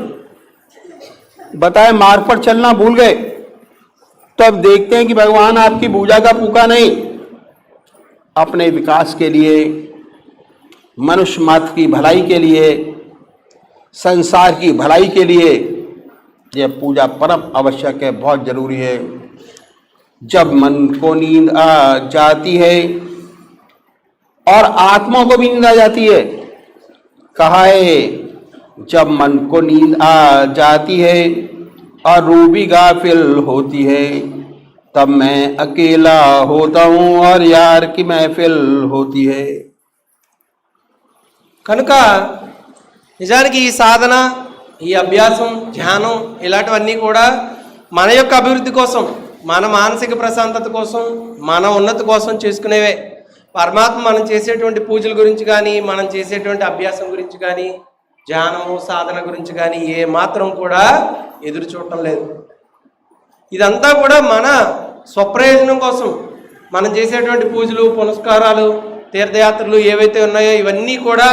बताए मार्ग पर चलना भूल गए। तो अब देखते हैं कि भगवान आपकी पूजा का फूका नहीं, अपने विकास के लिए, मनुष्य मात्र की भलाई के लिए, संसार की भलाई के लिए यह पूजा परम आवश्यक है, बहुत जरूरी है। जब मन को नींद आ जाती है और आत्मा को भी नींद आ जाती है, कहा है जब मन को नींद आ जाती है और रूह भी गाफिल होती है, तब मैं अकेला होता हूं और यार की महफिल होती है। కనుక నిజానికి ఈ సాధన, ఈ అభ్యాసం, ధ్యానం ఇలాంటివన్నీ కూడా మన యొక్క అభివృద్ధి కోసం, మన మానసిక ప్రశాంతత కోసం, మన ఉన్నతి కోసం చేసుకునేవే. పరమాత్మ మనం చేసేటువంటి పూజల గురించి కానీ, మనం చేసేటువంటి అభ్యాసం గురించి కానీ, ధ్యానము సాధన గురించి కానీ ఏ మాత్రం కూడా ఎదురు చూడటం లేదు. ఇదంతా కూడా మన స్వప్రయోజనం కోసం మనం చేసేటువంటి పూజలు, పునస్కారాలు, తీర్థయాత్రలు ఏవైతే ఉన్నాయో ఇవన్నీ కూడా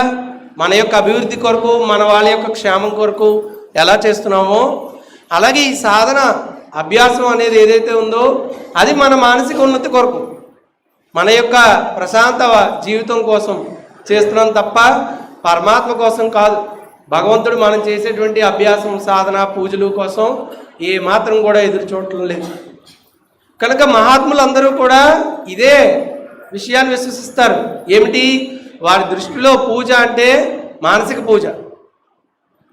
మన యొక్క అభివృద్ధి కొరకు, మన వాళ్ళ యొక్క క్షేమం కొరకు ఎలా చేస్తున్నామో అలాగే ఈ సాధన అభ్యాసం అనేది ఏదైతే ఉందో అది మన మానసిక ఉన్నతి కొరకు, మన యొక్క ప్రశాంత జీవితం కోసం చేస్తున్నాం తప్ప పరమాత్మ కోసం కాదు. భగవంతుడు మనం చేసేటువంటి అభ్యాసం, సాధన, పూజలు కోసం ఏ మాత్రం కూడా ఎదురు చూడటం లేదు. కనుక మహాత్ములందరూ కూడా ఇదే విషయాన్ని విశ్వసిస్తారు. ఏమిటి? వారి దృష్టిలో పూజ అంటే మానసిక పూజ,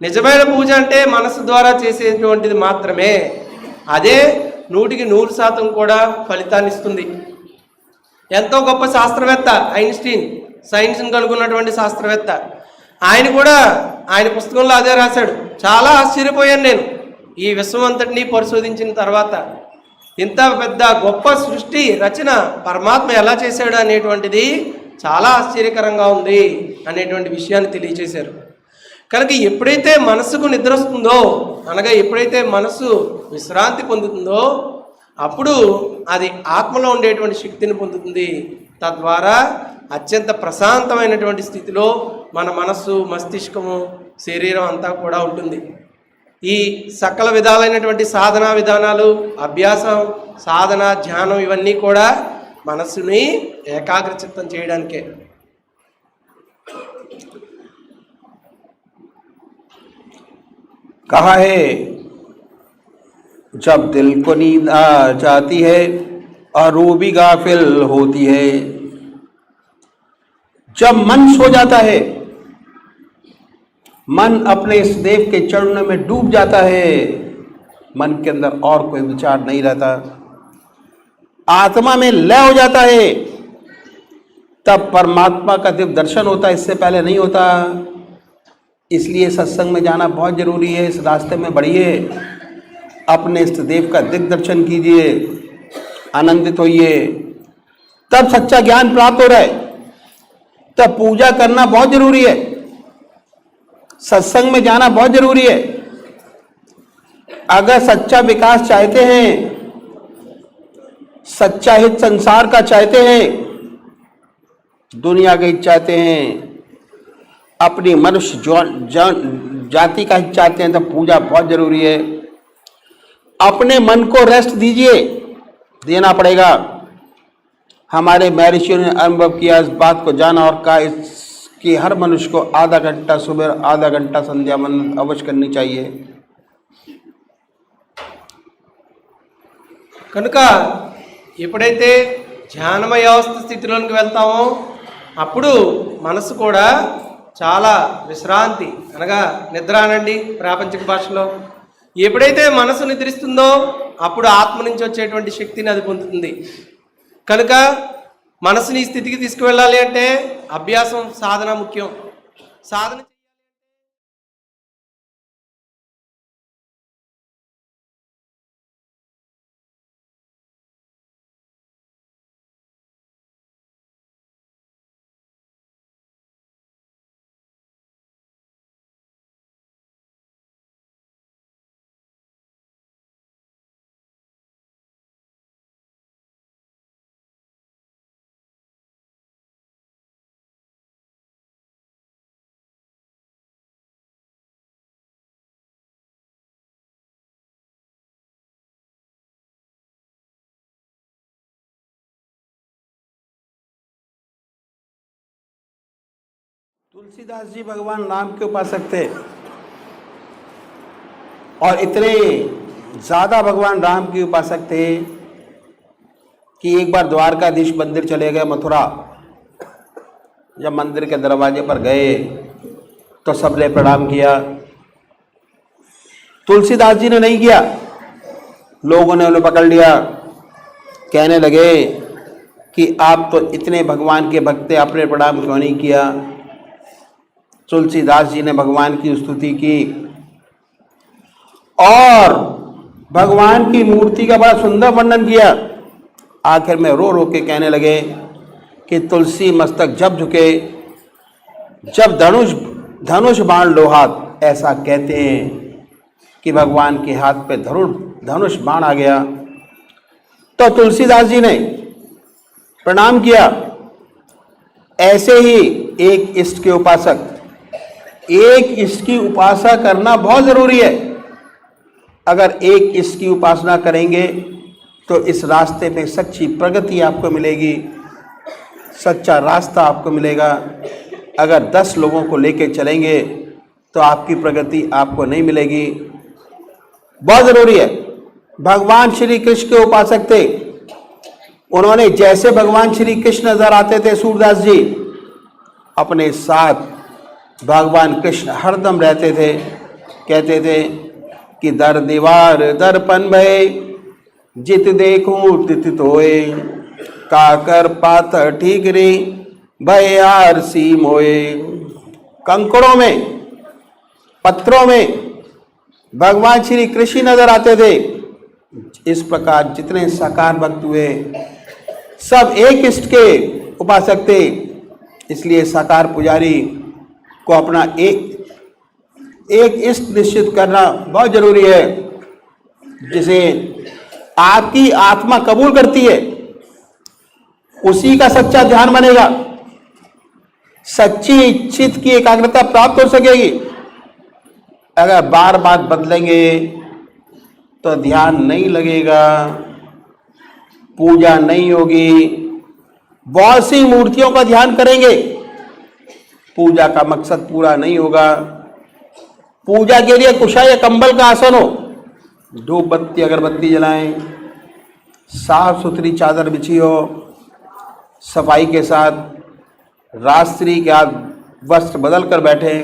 నిజమైన పూజ అంటే మనసు ద్వారా చేసేటువంటిది మాత్రమే. అదే 100% కూడా ఫలితాన్ని ఇస్తుంది. ఎంతో గొప్ప శాస్త్రవేత్త ఐన్స్టీన్, సైన్స్ని కనుగొన్నటువంటి శాస్త్రవేత్త, ఆయన కూడా ఆయన పుస్తకంలో అదే రాశాడు. చాలా ఆశ్చర్యపోయాను నేను ఈ విశ్వం అంతటినీ పరిశోధించిన తర్వాత. ఇంత పెద్ద గొప్ప సృష్టి రచన పరమాత్మ ఎలా చేశాడు అనేటువంటిది చాలా ఆశ్చర్యకరంగా ఉంది అనేటువంటి విషయాన్ని తెలియజేశారు. కనుక ఎప్పుడైతే మనసుకు నిద్ర వస్తుందో, అనగా ఎప్పుడైతే మనసు విశ్రాంతి పొందుతుందో అప్పుడు అది ఆత్మలో ఉండేటువంటి శక్తిని పొందుతుంది. తద్వారా అత్యంత ప్రశాంతమైనటువంటి స్థితిలో మన మనస్సు, మస్తిష్కము, శరీరం అంతా కూడా ఉంటుంది. ఈ సకల విధాలైనటువంటి సాధనా విధానాలు, అభ్యాసం, సాధన, ధ్యానం ఇవన్నీ కూడా మనస్సుని ఏకాగ్రచిత్తం చేయడానికే. कहा है जब दिल को नींद आ जाती है और रूह भी गाफिल होती है, जब मन सो जाता है, मन अपने इस देव के चरणों में डूब जाता है, मन के अंदर और कोई विचार नहीं रहता, आत्मा में लय हो जाता है, तब परमात्मा का दिव्य दर्शन होता है, इससे पहले नहीं होता। इसलिए सत्संग में जाना बहुत जरूरी है। इस रास्ते में बढ़िए, अपने इष्ट देव का दिव्य दर्शन कीजिए, आनंदित होइए, तब सच्चा ज्ञान प्राप्त हो रहा है। तब पूजा करना बहुत जरूरी है, सत्संग में जाना बहुत जरूरी है। अगर सच्चा विकास चाहते हैं, सच्चा हित संसार का चाहते हैं, दुनिया का हित चाहते हैं, अपनी मनुष्य जाति का हित चाहते हैं, तो पूजा बहुत जरूरी है। अपने मन को रेस्ट दीजिए, देना पड़ेगा। हमारे महर्षियों ने अनुभव किया, इस बात को जाना और कहा कि हर मनुष्य को आधा घंटा सुबह, आधा घंटा संध्या वंदन अवश्य करनी चाहिए। కనుక ఎప్పుడైతే ధ్యానమయ అవస్థ స్థితిలోనికి వెళ్తామో అప్పుడు మనసు కూడా చాలా విశ్రాంతి, అనగా నిద్ర అనండి ప్రాపంచిక భాషలో. ఎప్పుడైతే మనసు నిద్రిస్తుందో అప్పుడు ఆత్మ నుంచి వచ్చేటువంటి శక్తిని అది పొందుతుంది. కనుక మనసుని ఈ స్థితికి తీసుకువెళ్ళాలి అంటే అభ్యాసం, సాధన ముఖ్యం. సాధన तुलसीदास जी भगवान राम के उपासक थे और इतने ज़्यादा भगवान राम के उपासक थे कि एक बार द्वारकाधीश मंदिर चले गए मथुरा। जब मंदिर के दरवाजे पर गए तो सबने प्रणाम किया, तुलसीदास जी ने नहीं किया। लोगों ने उन्हें पकड़ लिया, कहने लगे कि आप तो इतने भगवान के भक्त थे, आपने प्रणाम क्यों नहीं किया। तुलसीदास जी ने भगवान की स्तुति की और भगवान की मूर्ति का बड़ा सुंदर वर्णन किया। आखिर में रो रो के कहने लगे कि तुलसी मस्तक जब झुके, जब धनुष बाण लोहात, ऐसा कहते हैं कि भगवान के हाथ पे धनुष बाण आ गया। तो तुलसीदास जी ने प्रणाम किया। ऐसे ही एक इष्ट के उपासक, एक इष्ट की उपासना करना बहुत जरूरी है। अगर एक इष्ट की उपासना करेंगे तो इस रास्ते में सच्ची प्रगति आपको मिलेगी, सच्चा रास्ता आपको मिलेगा। अगर 10 लोगों को लेके चलेंगे तो आपकी प्रगति आपको नहीं मिलेगी। बहुत जरूरी है। भगवान श्री कृष्ण के उपासक थे। उन्होंने जैसे भगवान श्री कृष्ण नजर आते थे सूरदास जी, अपने साथ भगवान कृष्ण हरदम रहते थे। कहते थे कि दर दीवार दर्पण भय, जित देखूं तित तोए, काकर पातर ठीक रे भयार सी मोए। कंकड़ों में, पत्थरों में भगवान श्री कृष्ण नजर आते थे। इस प्रकार जितने साकार भक्त हुए सब एक इष्ट के उपासक थे। इसलिए साकार पुजारी को अपना एक इष्ट निश्चित करना बहुत जरूरी है, जिसे आपकी आत्मा कबूल करती है, उसी का सच्चा ध्यान बनेगा, सच्ची चित्त की एकाग्रता प्राप्त हो सकेगी। अगर बार बार बदलेंगे तो ध्यान नहीं लगेगा, पूजा नहीं होगी। बहुत सी मूर्तियों का ध्यान करेंगे, पूजा का मकसद पूरा नहीं होगा। पूजा के लिए कुशा या कंबल का आसन हो, धूप बत्ती अगरबत्ती जलाएं, साफ सुथरी चादर बिछी हो, सफाई के साथ रात्रि के बाद वस्त्र बदल कर बैठे।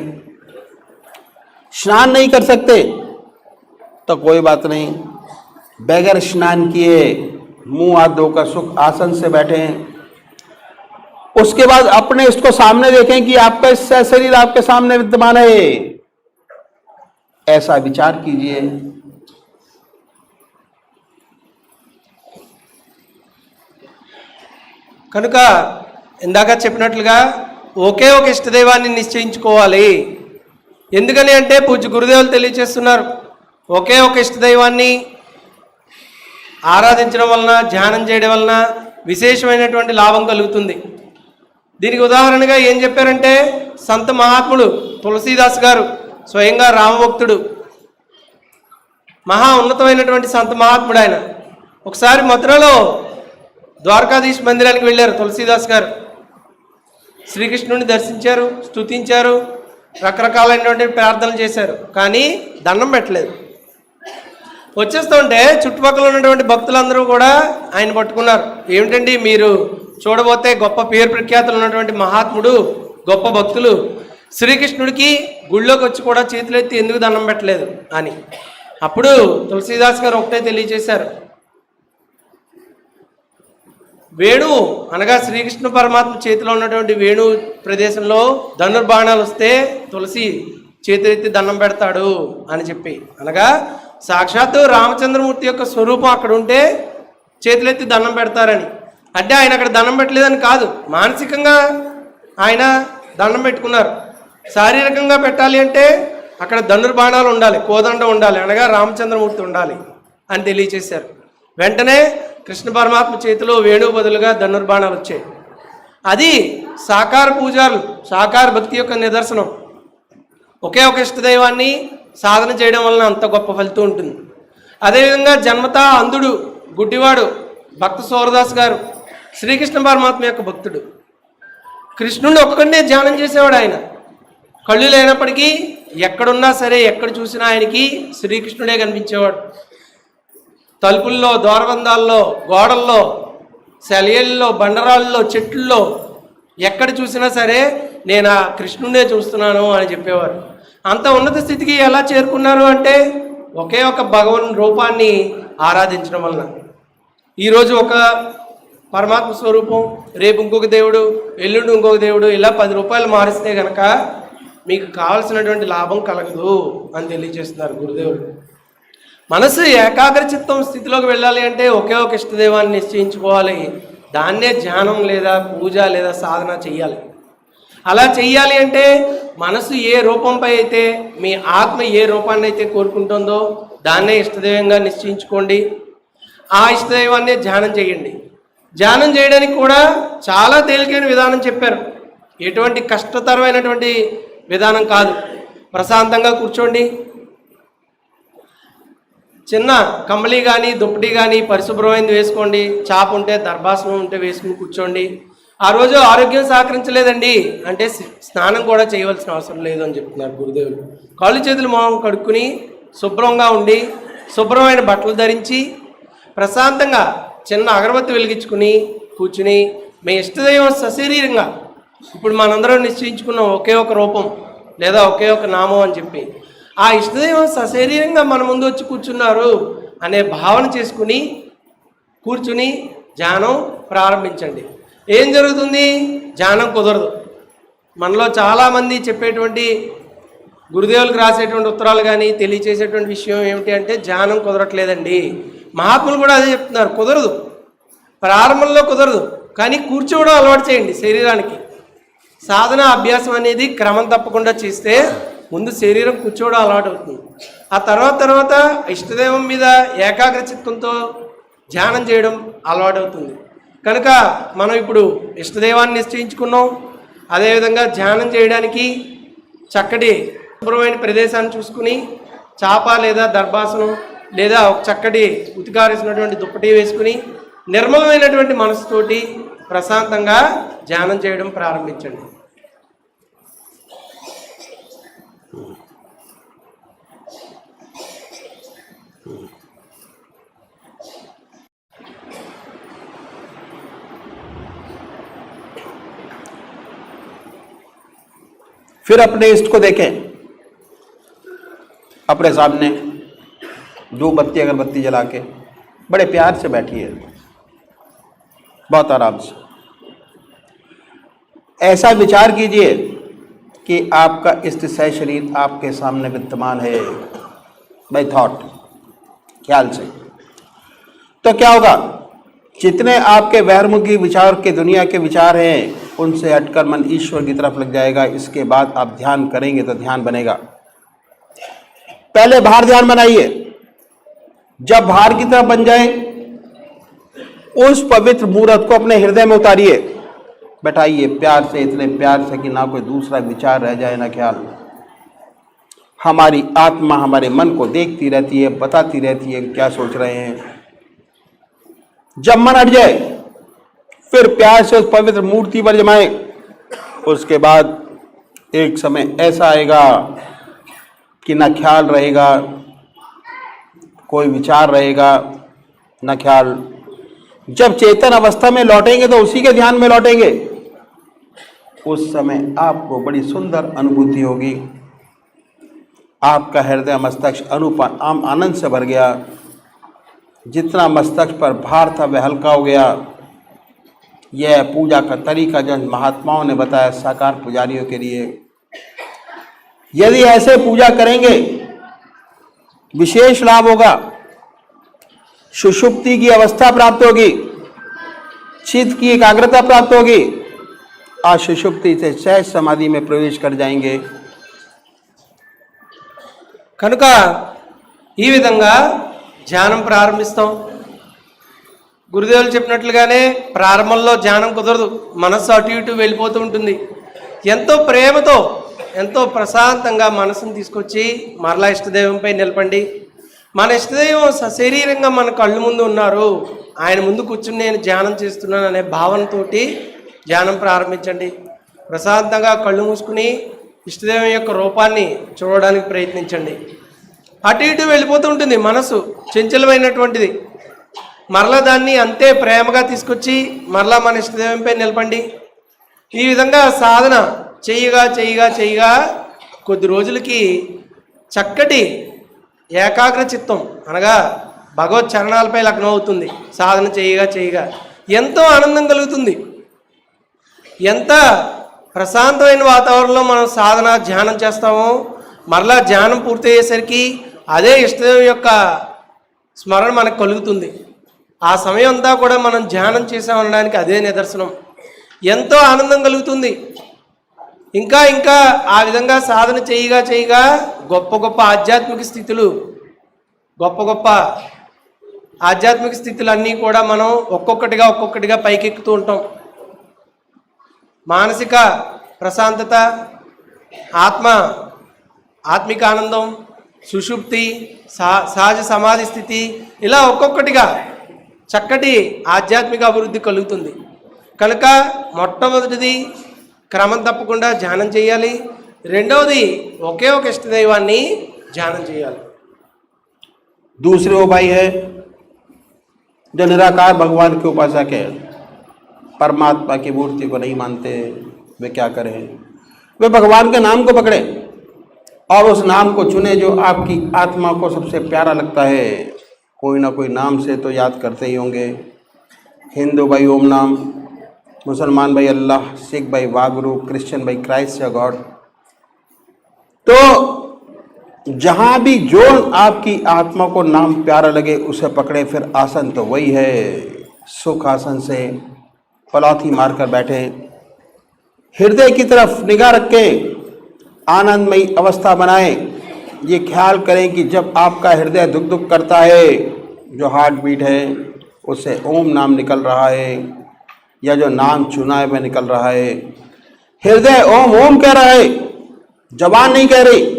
स्नान नहीं कर सकते तो कोई बात नहीं, बगैर स्नान किए मुंह हाथ धोकर सुख आसन से बैठे। उसके बाद अपने इसको सामने देखें कि आपका इससे शरीर आपके सामने विद्यमान है, ऐसा विचार कीजिए। కనుక ఇందాక చెప్పినట్లుగా ఒకే ఒక ఇష్టదైవాన్ని నిశ్చయించుకోవాలి. ఎందుకని అంటే పూజ్య గురుదేవులు తెలియజేస్తున్నారు, ఒకే ఒక ఇష్టదైవాన్ని ఆరాధించడం వలన, ధ్యానం చేయడం వలన విశేషమైనటువంటి లాభం కలుగుతుంది. దీనికి ఉదాహరణగా ఏం చెప్పారంటే, సంత మహాత్ముడు తులసీదాస్ గారు స్వయంగా రామభక్తుడు, మహా ఉన్నతమైనటువంటి సంత మహాత్ముడు. ఆయన ఒకసారి మథురలో ద్వారకాధీశ్ మందిరానికి వెళ్ళారు తులసీదాస్ గారు. శ్రీకృష్ణుని దర్శించారు, స్తుతించారు, రకరకాలైనటువంటి ప్రార్థనలు చేశారు, కానీ దండం పెట్టలేదు. వచ్చేస్తుంటే చుట్టుపక్కల ఉన్నటువంటి భక్తులందరూ కూడా ఆయన పట్టుకున్నారు. ఏమిటండి మీరు చూడబోతే గొప్ప పేరు ప్రఖ్యాతులు ఉన్నటువంటి మహాత్ముడు, గొప్ప భక్తులు, శ్రీకృష్ణుడికి గుళ్ళోకి వచ్చి కూడా చేతులెత్తి ఎందుకు దండం పెట్టలేదు అని. అప్పుడు తులసీదాస్ గారు ఒకటే తెలియజేశారు, వేణు అనగా శ్రీకృష్ణ పరమాత్మ చేతిలో ఉన్నటువంటి వేణు ప్రదేశంలో ధనుర్బాణాలు వస్తే తులసి చేతులెత్తి దండం పెడతాడు అని చెప్పి, అనగా సాక్షాత్తు రామచంద్రమూర్తి యొక్క స్వరూపం అక్కడ ఉంటే చేతులెత్తి దండం పెడతారని. అంటే ఆయన అక్కడ దండం పెట్టలేదని కాదు, మానసికంగా ఆయన దండం పెట్టుకున్నారు. శారీరకంగా పెట్టాలి అంటే అక్కడ ధనుర్బాణాలు ఉండాలి, కోదండ ఉండాలి, అనగా రామచంద్రమూర్తి ఉండాలి అని తెలియచేశారు. వెంటనే కృష్ణ పరమాత్మ చేతిలో వేణు బదులుగా ధనుర్బాణాలు వచ్చాయి. అది సాకార పూజలు, సాకార భక్తి యొక్క నిదర్శనం. ఒకే ఒక ఇష్టదైవాన్ని సాధన చేయడం వలన అంత గొప్ప ఫలితం ఉంటుంది. అదేవిధంగా జన్మతా అంధుడు, గుడ్డివాడు భక్త సూరదాస్ గారు శ్రీకృష్ణ పరమాత్మ యొక్క భక్తుడు. కృష్ణుడిని ఒక్కడినే ధ్యానం చేసేవాడు ఆయన. కళ్ళు లేనప్పటికీ ఎక్కడున్నా సరే ఎక్కడ చూసినా ఆయనకి శ్రీకృష్ణుడే కనిపించేవాడు. తలుపుల్లో, ద్వారబంధాల్లో, గోడల్లో, సెలయేళ్ళలో, బండరాళ్ళలో, చెట్లలో ఎక్కడ చూసినా సరే నేను ఆ కృష్ణుడే చూస్తున్నాను అని చెప్పేవారు. అంత ఉన్నత స్థితికి ఎలా చేరుకున్నారు అంటే ఒకే ఒక భగవన్ రూపాన్ని ఆరాధించడం వలన. ఈరోజు ఒక పరమాత్మ స్వరూపం, రేపు ఇంకొక దేవుడు, ఎల్లుండి ఇంకొక దేవుడు, ఇలా 10 రూపాయలు మారిస్తే కనుక మీకు కావలసినటువంటి లాభం కలగదు అని తెలియజేస్తున్నారు గురుదేవుడు. మనసు ఏకాగ్ర చిత్తం స్థితిలోకి వెళ్ళాలి అంటే ఒకే ఒక ఇష్టదైవాన్ని నిశ్చయించుకోవాలి. దాన్నే ధ్యానం లేదా పూజ లేదా సాధన చెయ్యాలి. అలా చెయ్యాలి అంటే మనసు ఏ రూపంపై అయితే, మీ ఆత్మ ఏ రూపాన్ని అయితే కోరుకుంటుందో దాన్నే ఇష్టదైవంగా నిశ్చయించుకోండి. ఆ ఇష్టదైవాన్నే ధ్యానం చేయండి. ధ్యానం చేయడానికి కూడా చాలా తేలికైన విధానం చెప్పారు. ఎటువంటి కష్టతరమైనటువంటి విధానం కాదు. ప్రశాంతంగా కూర్చోండి. చిన్న కంబళి కానీ దుప్పటి కానీ పరిశుభ్రమైనది వేసుకోండి. చాప ఉంటే, దర్భాసనం ఉంటే వేసుకుని కూర్చోండి. ఆ రోజు ఆరోగ్యం సహకరించలేదండి అంటే స్నానం కూడా చేయవలసిన అవసరం లేదు అని చెప్తున్నారు గురుదేవులు. కాళ్ళు చేతులు మొహం కడుక్కుని శుభ్రంగా ఉండి, శుభ్రమైన బట్టలు ధరించి, ప్రశాంతంగా చిన్న అగరబత్తి వెలిగించుకుని కూర్చుని మీ ఇష్టదైవం సశరీరంగా, ఇప్పుడు మనందరం నిశ్చయించుకున్నాం ఒకే ఒక రూపం లేదా ఒకే ఒక నామం అని చెప్పి, ఆ ఇష్టదైవం సశరీరంగా మన ముందు వచ్చి కూర్చున్నారు అనే భావన చేసుకుని కూర్చుని ధ్యానం ప్రారంభించండి. ఏం జరుగుతుంది? ధ్యానం కుదరదు. మనలో చాలామంది చెప్పేటువంటి గురుదేవులకు రాసేటువంటి ఉత్తరాలు కానీ తెలియచేసేటువంటి విషయం ఏమిటి అంటే ధ్యానం కుదరట్లేదండి. మహాత్ములు కూడా అదే చెప్తున్నారు, కుదరదు. ప్రారంభంలో కుదరదు, కానీ కూర్చోవడం అలవాటు చేయండి. శరీరానికి సాధన అభ్యాసం అనేది క్రమం తప్పకుండా చేస్తే ముందు శరీరం కూర్చోవడం అలవాటు అవుతుంది. ఆ తర్వాత ఇష్టదైవం మీద ఏకాగ్ర చిత్తంతో ధ్యానం చేయడం అలవాటు అవుతుంది. కనుక మనం ఇప్పుడు ఇష్టదైవాన్ని నిశ్చయించుకున్నాం. అదేవిధంగా ధ్యానం చేయడానికి చక్కటి శుభ్రమైన ప్రదేశాన్ని చూసుకుని చాప లేదా దర్భాసనం లేదా ఒక చక్కటి ఉతికారేసినటువంటి దుప్పటి వేసుకుని నిర్మలమైనటువంటి మనసుతోటి ప్రశాంతంగా ధ్యానం చేయడం ప్రారంభించండి. फिर अपने इष्ट को देखें, अपने सामने धूप बत्ती अगरबत्ती जला के बड़े प्यार से बैठिए, बहुत आराम से। ऐसा विचार कीजिए कि आपका इष्ट सह शरीर आपके सामने विद्यमान है, बाय थॉट, ख्याल से। तो क्या होगा? जितने आपके बहिर्मुखी विचार के दुनिया के विचार हैं उनसे हटकर मन ईश्वर की तरफ लग जाएगा। इसके बाद आप ध्यान करेंगे तो ध्यान बनेगा। पहले बाहर ध्यान बनाइए, जब बाहर की तरफ बन जाए उस पवित्र मूर्त को अपने हृदय में उतारिए, बैठाइए प्यार से, इतने प्यार से कि ना कोई दूसरा विचार रह जाए ना ख्याल। हमारी आत्मा हमारे मन को देखती रहती है, बताती रहती है क्या सोच रहे हैं। जब मन हट जाए फिर प्यार से उस पवित्र मूर्ति पर जमाएं। उसके बाद एक समय ऐसा आएगा कि न ख्याल रहेगा, कोई विचार रहेगा न ख्याल। जब चेतन अवस्था में लौटेंगे तो उसी के ध्यान में लौटेंगे। उस समय आपको बड़ी सुंदर अनुभूति होगी। आपका हृदय मस्तक अनुपम आनंद से भर गया। जितना मस्तक पर भार था वह हल्का हो गया। यह पूजा का तरीका जो महात्माओं ने बताया साकार पुजारियों के लिए, यदि ऐसे पूजा करेंगे विशेष लाभ होगा। सुषुप्ति की अवस्था प्राप्त होगी, चित्त की एकाग्रता प्राप्त होगी। आज सुषुप्ति से सहज समाधि में प्रवेश कर जाएंगे। కనుక ఈ విధంగా ధ్యానం ప్రారంభిస్తాం. గురుదేవులు చెప్పినట్లుగానే ప్రారంభంలో ధ్యానం కుదరదు, మనస్సు అటు ఇటు వెళ్ళిపోతూ ఉంటుంది. ఎంతో ప్రేమతో ఎంతో ప్రశాంతంగా మనసును తీసుకొచ్చి మరలా ఇష్టదైవంపై నిలపండి. మన ఇష్టదైవం సశరీరంగా మన కళ్ళు ముందు ఉన్నారు, ఆయన ముందు కూర్చుని నేను ధ్యానం చేస్తున్నాను అనే భావనతోటి ధ్యానం ప్రారంభించండి. ప్రశాంతంగా కళ్ళు మూసుకుని ఇష్టదైవం యొక్క రూపాన్ని చూడడానికి ప్రయత్నించండి. అటు ఇటు వెళ్ళిపోతూ ఉంటుంది మనసు, చంచలమైనటువంటిది. మరలా దాన్ని అంతే ప్రేమగా తీసుకొచ్చి మరలా మన ఇష్టదైవంపై నిలపండి. ఈ విధంగా సాధన చేయగా చేయగా చేయగా కొద్ది రోజులకి చక్కటి ఏకాగ్ర చిత్తం అనగా భగవత్ చరణాలపై లగ్నం అవుతుంది. సాధన చేయగా చేయగా ఎంతో ఆనందం కలుగుతుంది. ఎంత ప్రశాంతమైన వాతావరణంలో మనం సాధన ధ్యానం చేస్తామో మరలా ధ్యానం పూర్తయ్యేసరికి అదే ఇష్టదేవం యొక్క స్మరణ మనకు కలుగుతుంది. ఆ సమయం అంతా కూడా మనం ధ్యానం చేసామనడానికి అదే నిదర్శనం. ఎంతో ఆనందం కలుగుతుంది. ఇంకా ఇంకా ఆ విధంగా సాధన చేయగా చేయగా గొప్ప గొప్ప ఆధ్యాత్మిక స్థితులు, గొప్ప గొప్ప ఆధ్యాత్మిక స్థితులన్నీ కూడా మనం ఒక్కొక్కటిగా పైకెక్కుతూ ఉంటాం. మానసిక ప్రశాంతత, ఆత్మిక ఆనందం, సుషుప్తి, సహజ సమాధి స్థితి, ఇలా ఒక్కొక్కటిగా చక్కటి ఆధ్యాత్మిక అభివృద్ధి కలుగుతుంది. కనుక మొట్టమొదటిది క్రమం తప్పకుండా ధ్యానం చేయాలి. రెండవది ఒకే ఒక ఇష్టదైవాన్ని ధ్యానం చేయాలి. दूसरे वो भाई है जो निराकार भगवान के उपासक है, परमात्मा की मूर्ति को नहीं मानते। वे क्या करें? वे भगवान के नाम को पकड़े और उस नाम को चुने जो आपकी आत्मा को सबसे प्यारा लगता है। कोई ना कोई नाम से तो याद करते ही होंगे। हिंदू भाई ओम नाम, मुसलमान भाई अल्लाह, सिख भाई वागुरु, क्रिश्चियन भाई क्राइस्ट या गॉड। तो जहाँ भी जो आपकी आत्मा को नाम प्यारा लगे उसे पकड़े। फिर आसन तो वही है, सुख आसन से पलाथी मारकर बैठे, हृदय की तरफ निगाह रख के आनंदमयी अवस्था बनाएं। ये ख्याल करें कि जब आपका हृदय दुख दुख करता है, जो हार्ट बीट है उससे ओम नाम निकल रहा है, या जो नाम चुना है वह निकल रहा है। हृदय ओम ओम कह रहा है, जबान नहीं कह रही।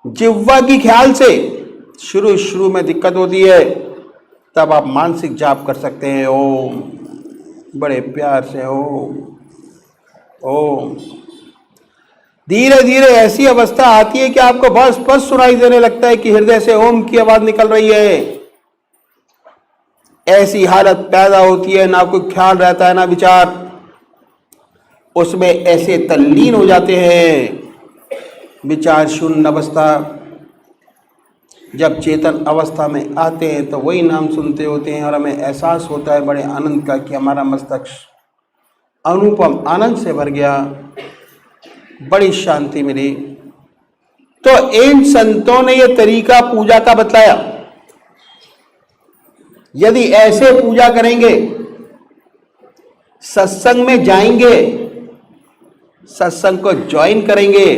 जिह्वा की ख्याल से शुरू में दिक्कत होती है, तब आप मानसिक जाप कर सकते हैं। ओम, बड़े प्यार से ओम ओम। धीरे धीरे ऐसी अवस्था आती है कि आपको बस बस सुनाई देने लगता है कि हृदय से ओम की आवाज निकल रही है। ऐसी हालत पैदा होती है, ना कोई ख्याल रहता है ना विचार, उसमें ऐसे तल्लीन हो जाते हैं, विचार शून्य अवस्था। जब चेतन अवस्था में आते हैं तो वही नाम सुनते होते हैं और हमें एहसास होता है बड़े आनंद का कि हमारा मस्तिष्क अनुपम आनंद से भर गया, बड़ी शांति मिली। तो इन संतों ने यह तरीका पूजा का बतलाया। यदि ऐसे पूजा करेंगे, सत्संग में जाएंगे, सत्संग को ज्वाइन करेंगे,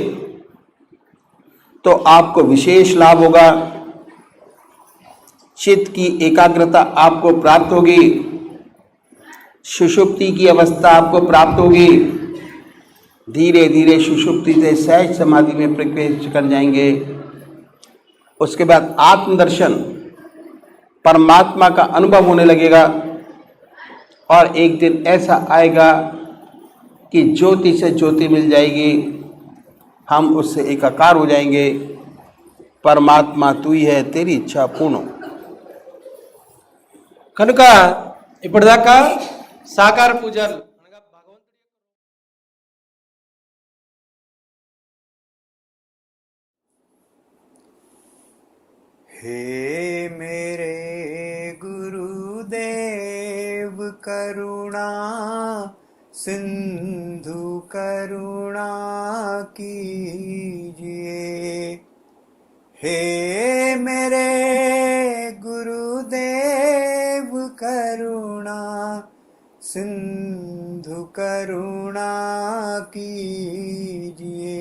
तो आपको विशेष लाभ होगा। चित्त की एकाग्रता आपको प्राप्त होगी, सुषुप्ति की अवस्था आपको प्राप्त होगी। धीरे धीरे सुषुप्ति से सहज समाधि में प्रवेश कर जाएंगे। उसके बाद आत्मदर्शन, परमात्मा का अनुभव होने लगेगा। और एक दिन ऐसा आएगा कि ज्योति से ज्योति मिल जाएगी, हम उससे एकाकार हो जाएंगे। परमात्मा तू ही है, तेरी इच्छा पूर्ण हो। కనుక ఇప్పటిదాకా సాకార పూజలు అనగా భగవంతుడి हे मेरे गुरुदेव करुणा सिंधु करुणा कीजिए। हे मेरे गुरुदेव करुणा सिंधु करुणा कीजिए।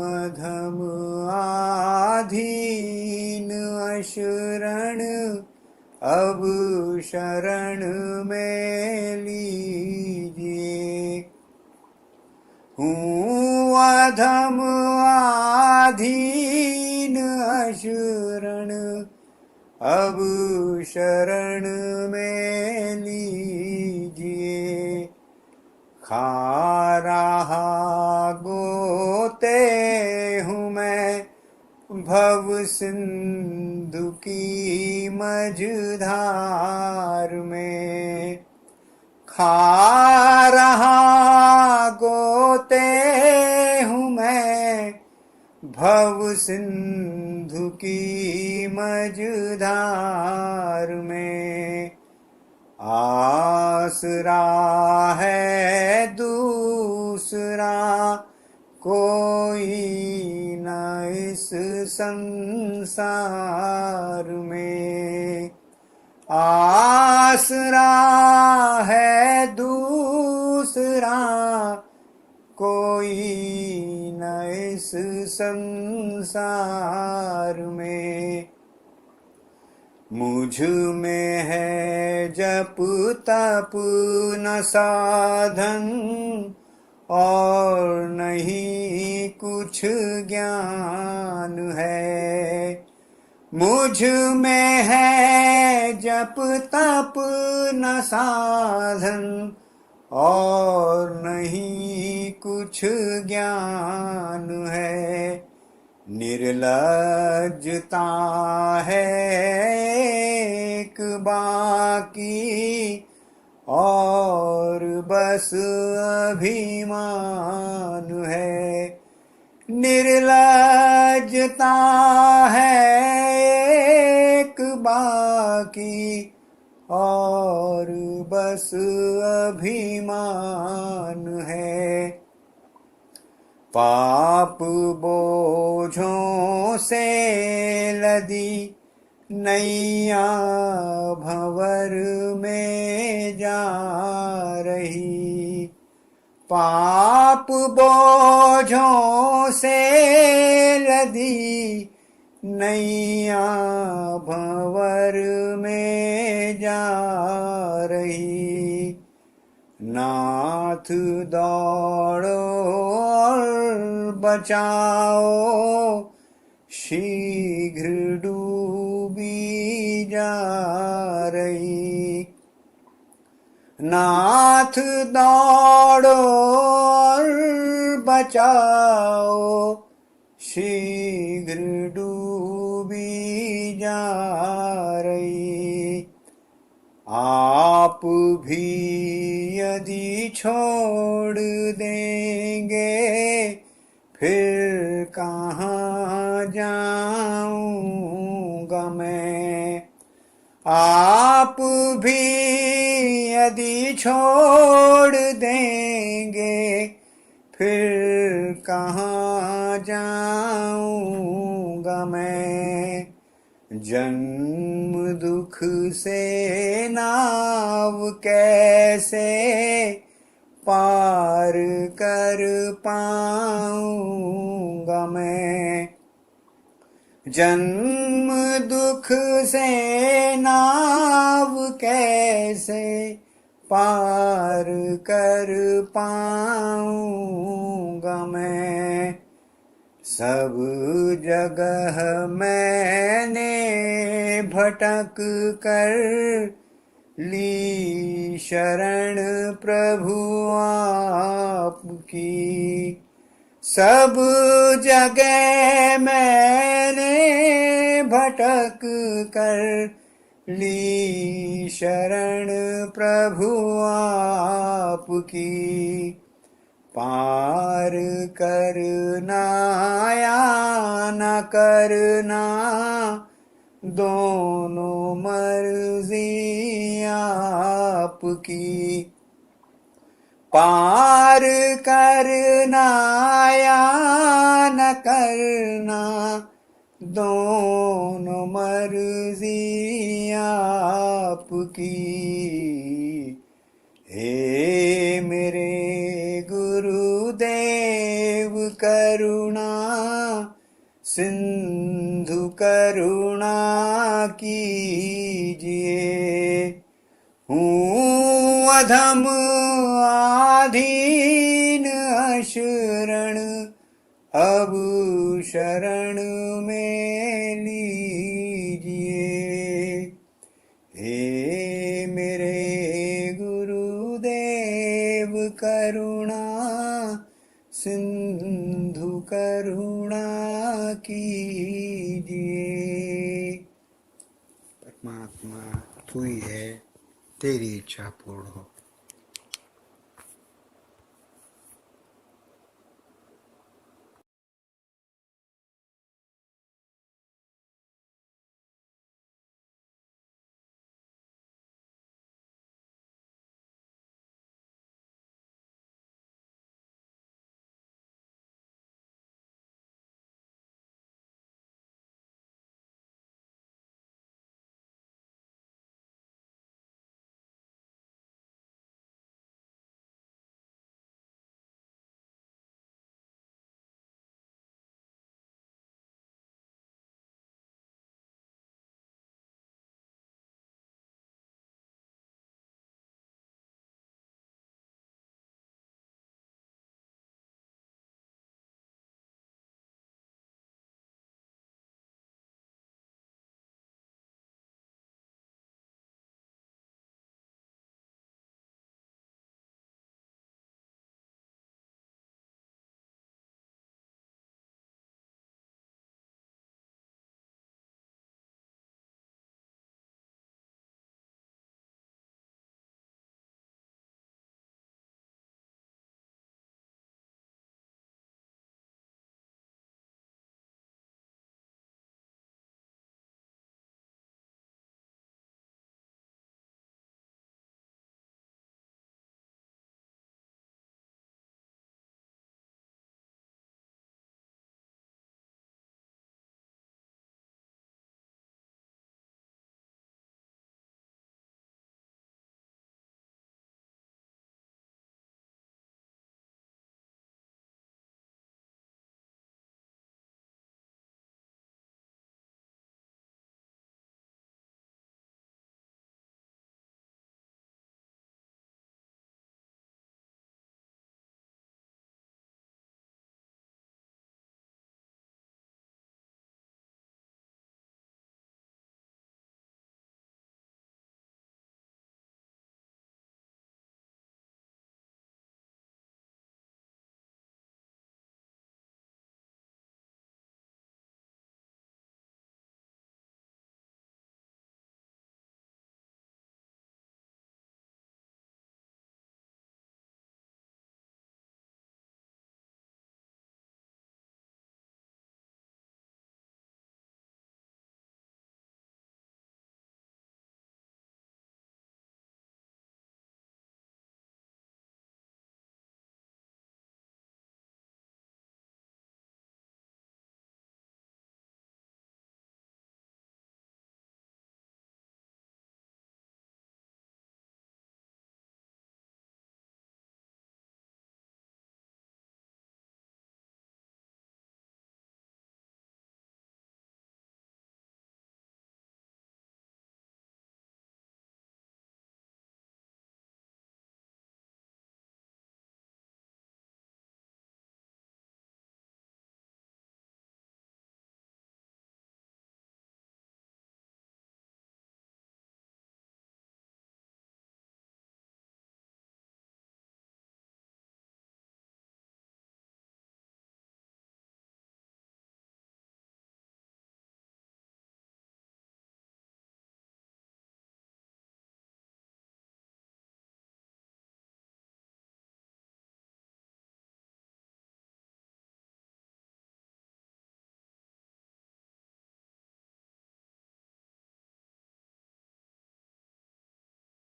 अधम आधीन अशरण अब शरण में लीजिए। अधम आधीन अशरण अब शरण में लीजिए। खा रहा भव सिंधु की मझधार में खा रहा गोते हूँ मैं भव सिंधु की मझधार में। आसरा है दूसरा कोई न इस संसार में। आसरा है दूसरा कोई न इस संसार में। मुझ में है जप तप न साधन और नहीं कुछ ज्ञान है। मुझ में है जप तप न साधन और नहीं कुछ ज्ञान है। निर्लज्जता है एक बाकी और बस अभिमान है। निर्लज्जता है एक बाकी और बस अभिमान है। पाप बोझों से लदी नैया भंवर में जा रही। पाप बोझों से लदी नैया भंवर में जा रही। नाथ दौड़ो और बचाओ शीघ्र डूबी जा रही। नाथ दौड़ो और बचाओ शीघ्र डूबी जा रही। आप भी यदि छोड़ देंगे फिर कहाँ जाऊंगा मैं। आप भी यदि छोड़ देंगे फिर कहाँ जाऊंगा मैं। जन्म दुख से नाव कैसे पार कर पाऊंगा मैं। जन्म दुख से नाव कैसे पार कर पाऊंगा मैं। सब जगह मैंने भटक कर ली शरण प्रभु आपकी। सब जगह मैंने भटक कर ली शरण प्रभु आपकी। पार करना या न करना दोनों मर्जी आपकी। पार करना या न करना दोनों मर्जी आपकी। हे मेरे गुरुदेव करुणा सिंधु करुणा कीजिए। हूँ अधम आधीन अशरण अब शरण में लीजिए। हे मेरे गुरुदेव करुणा सिंधु करुणा की तेरी इच्छा पूर्ण हो।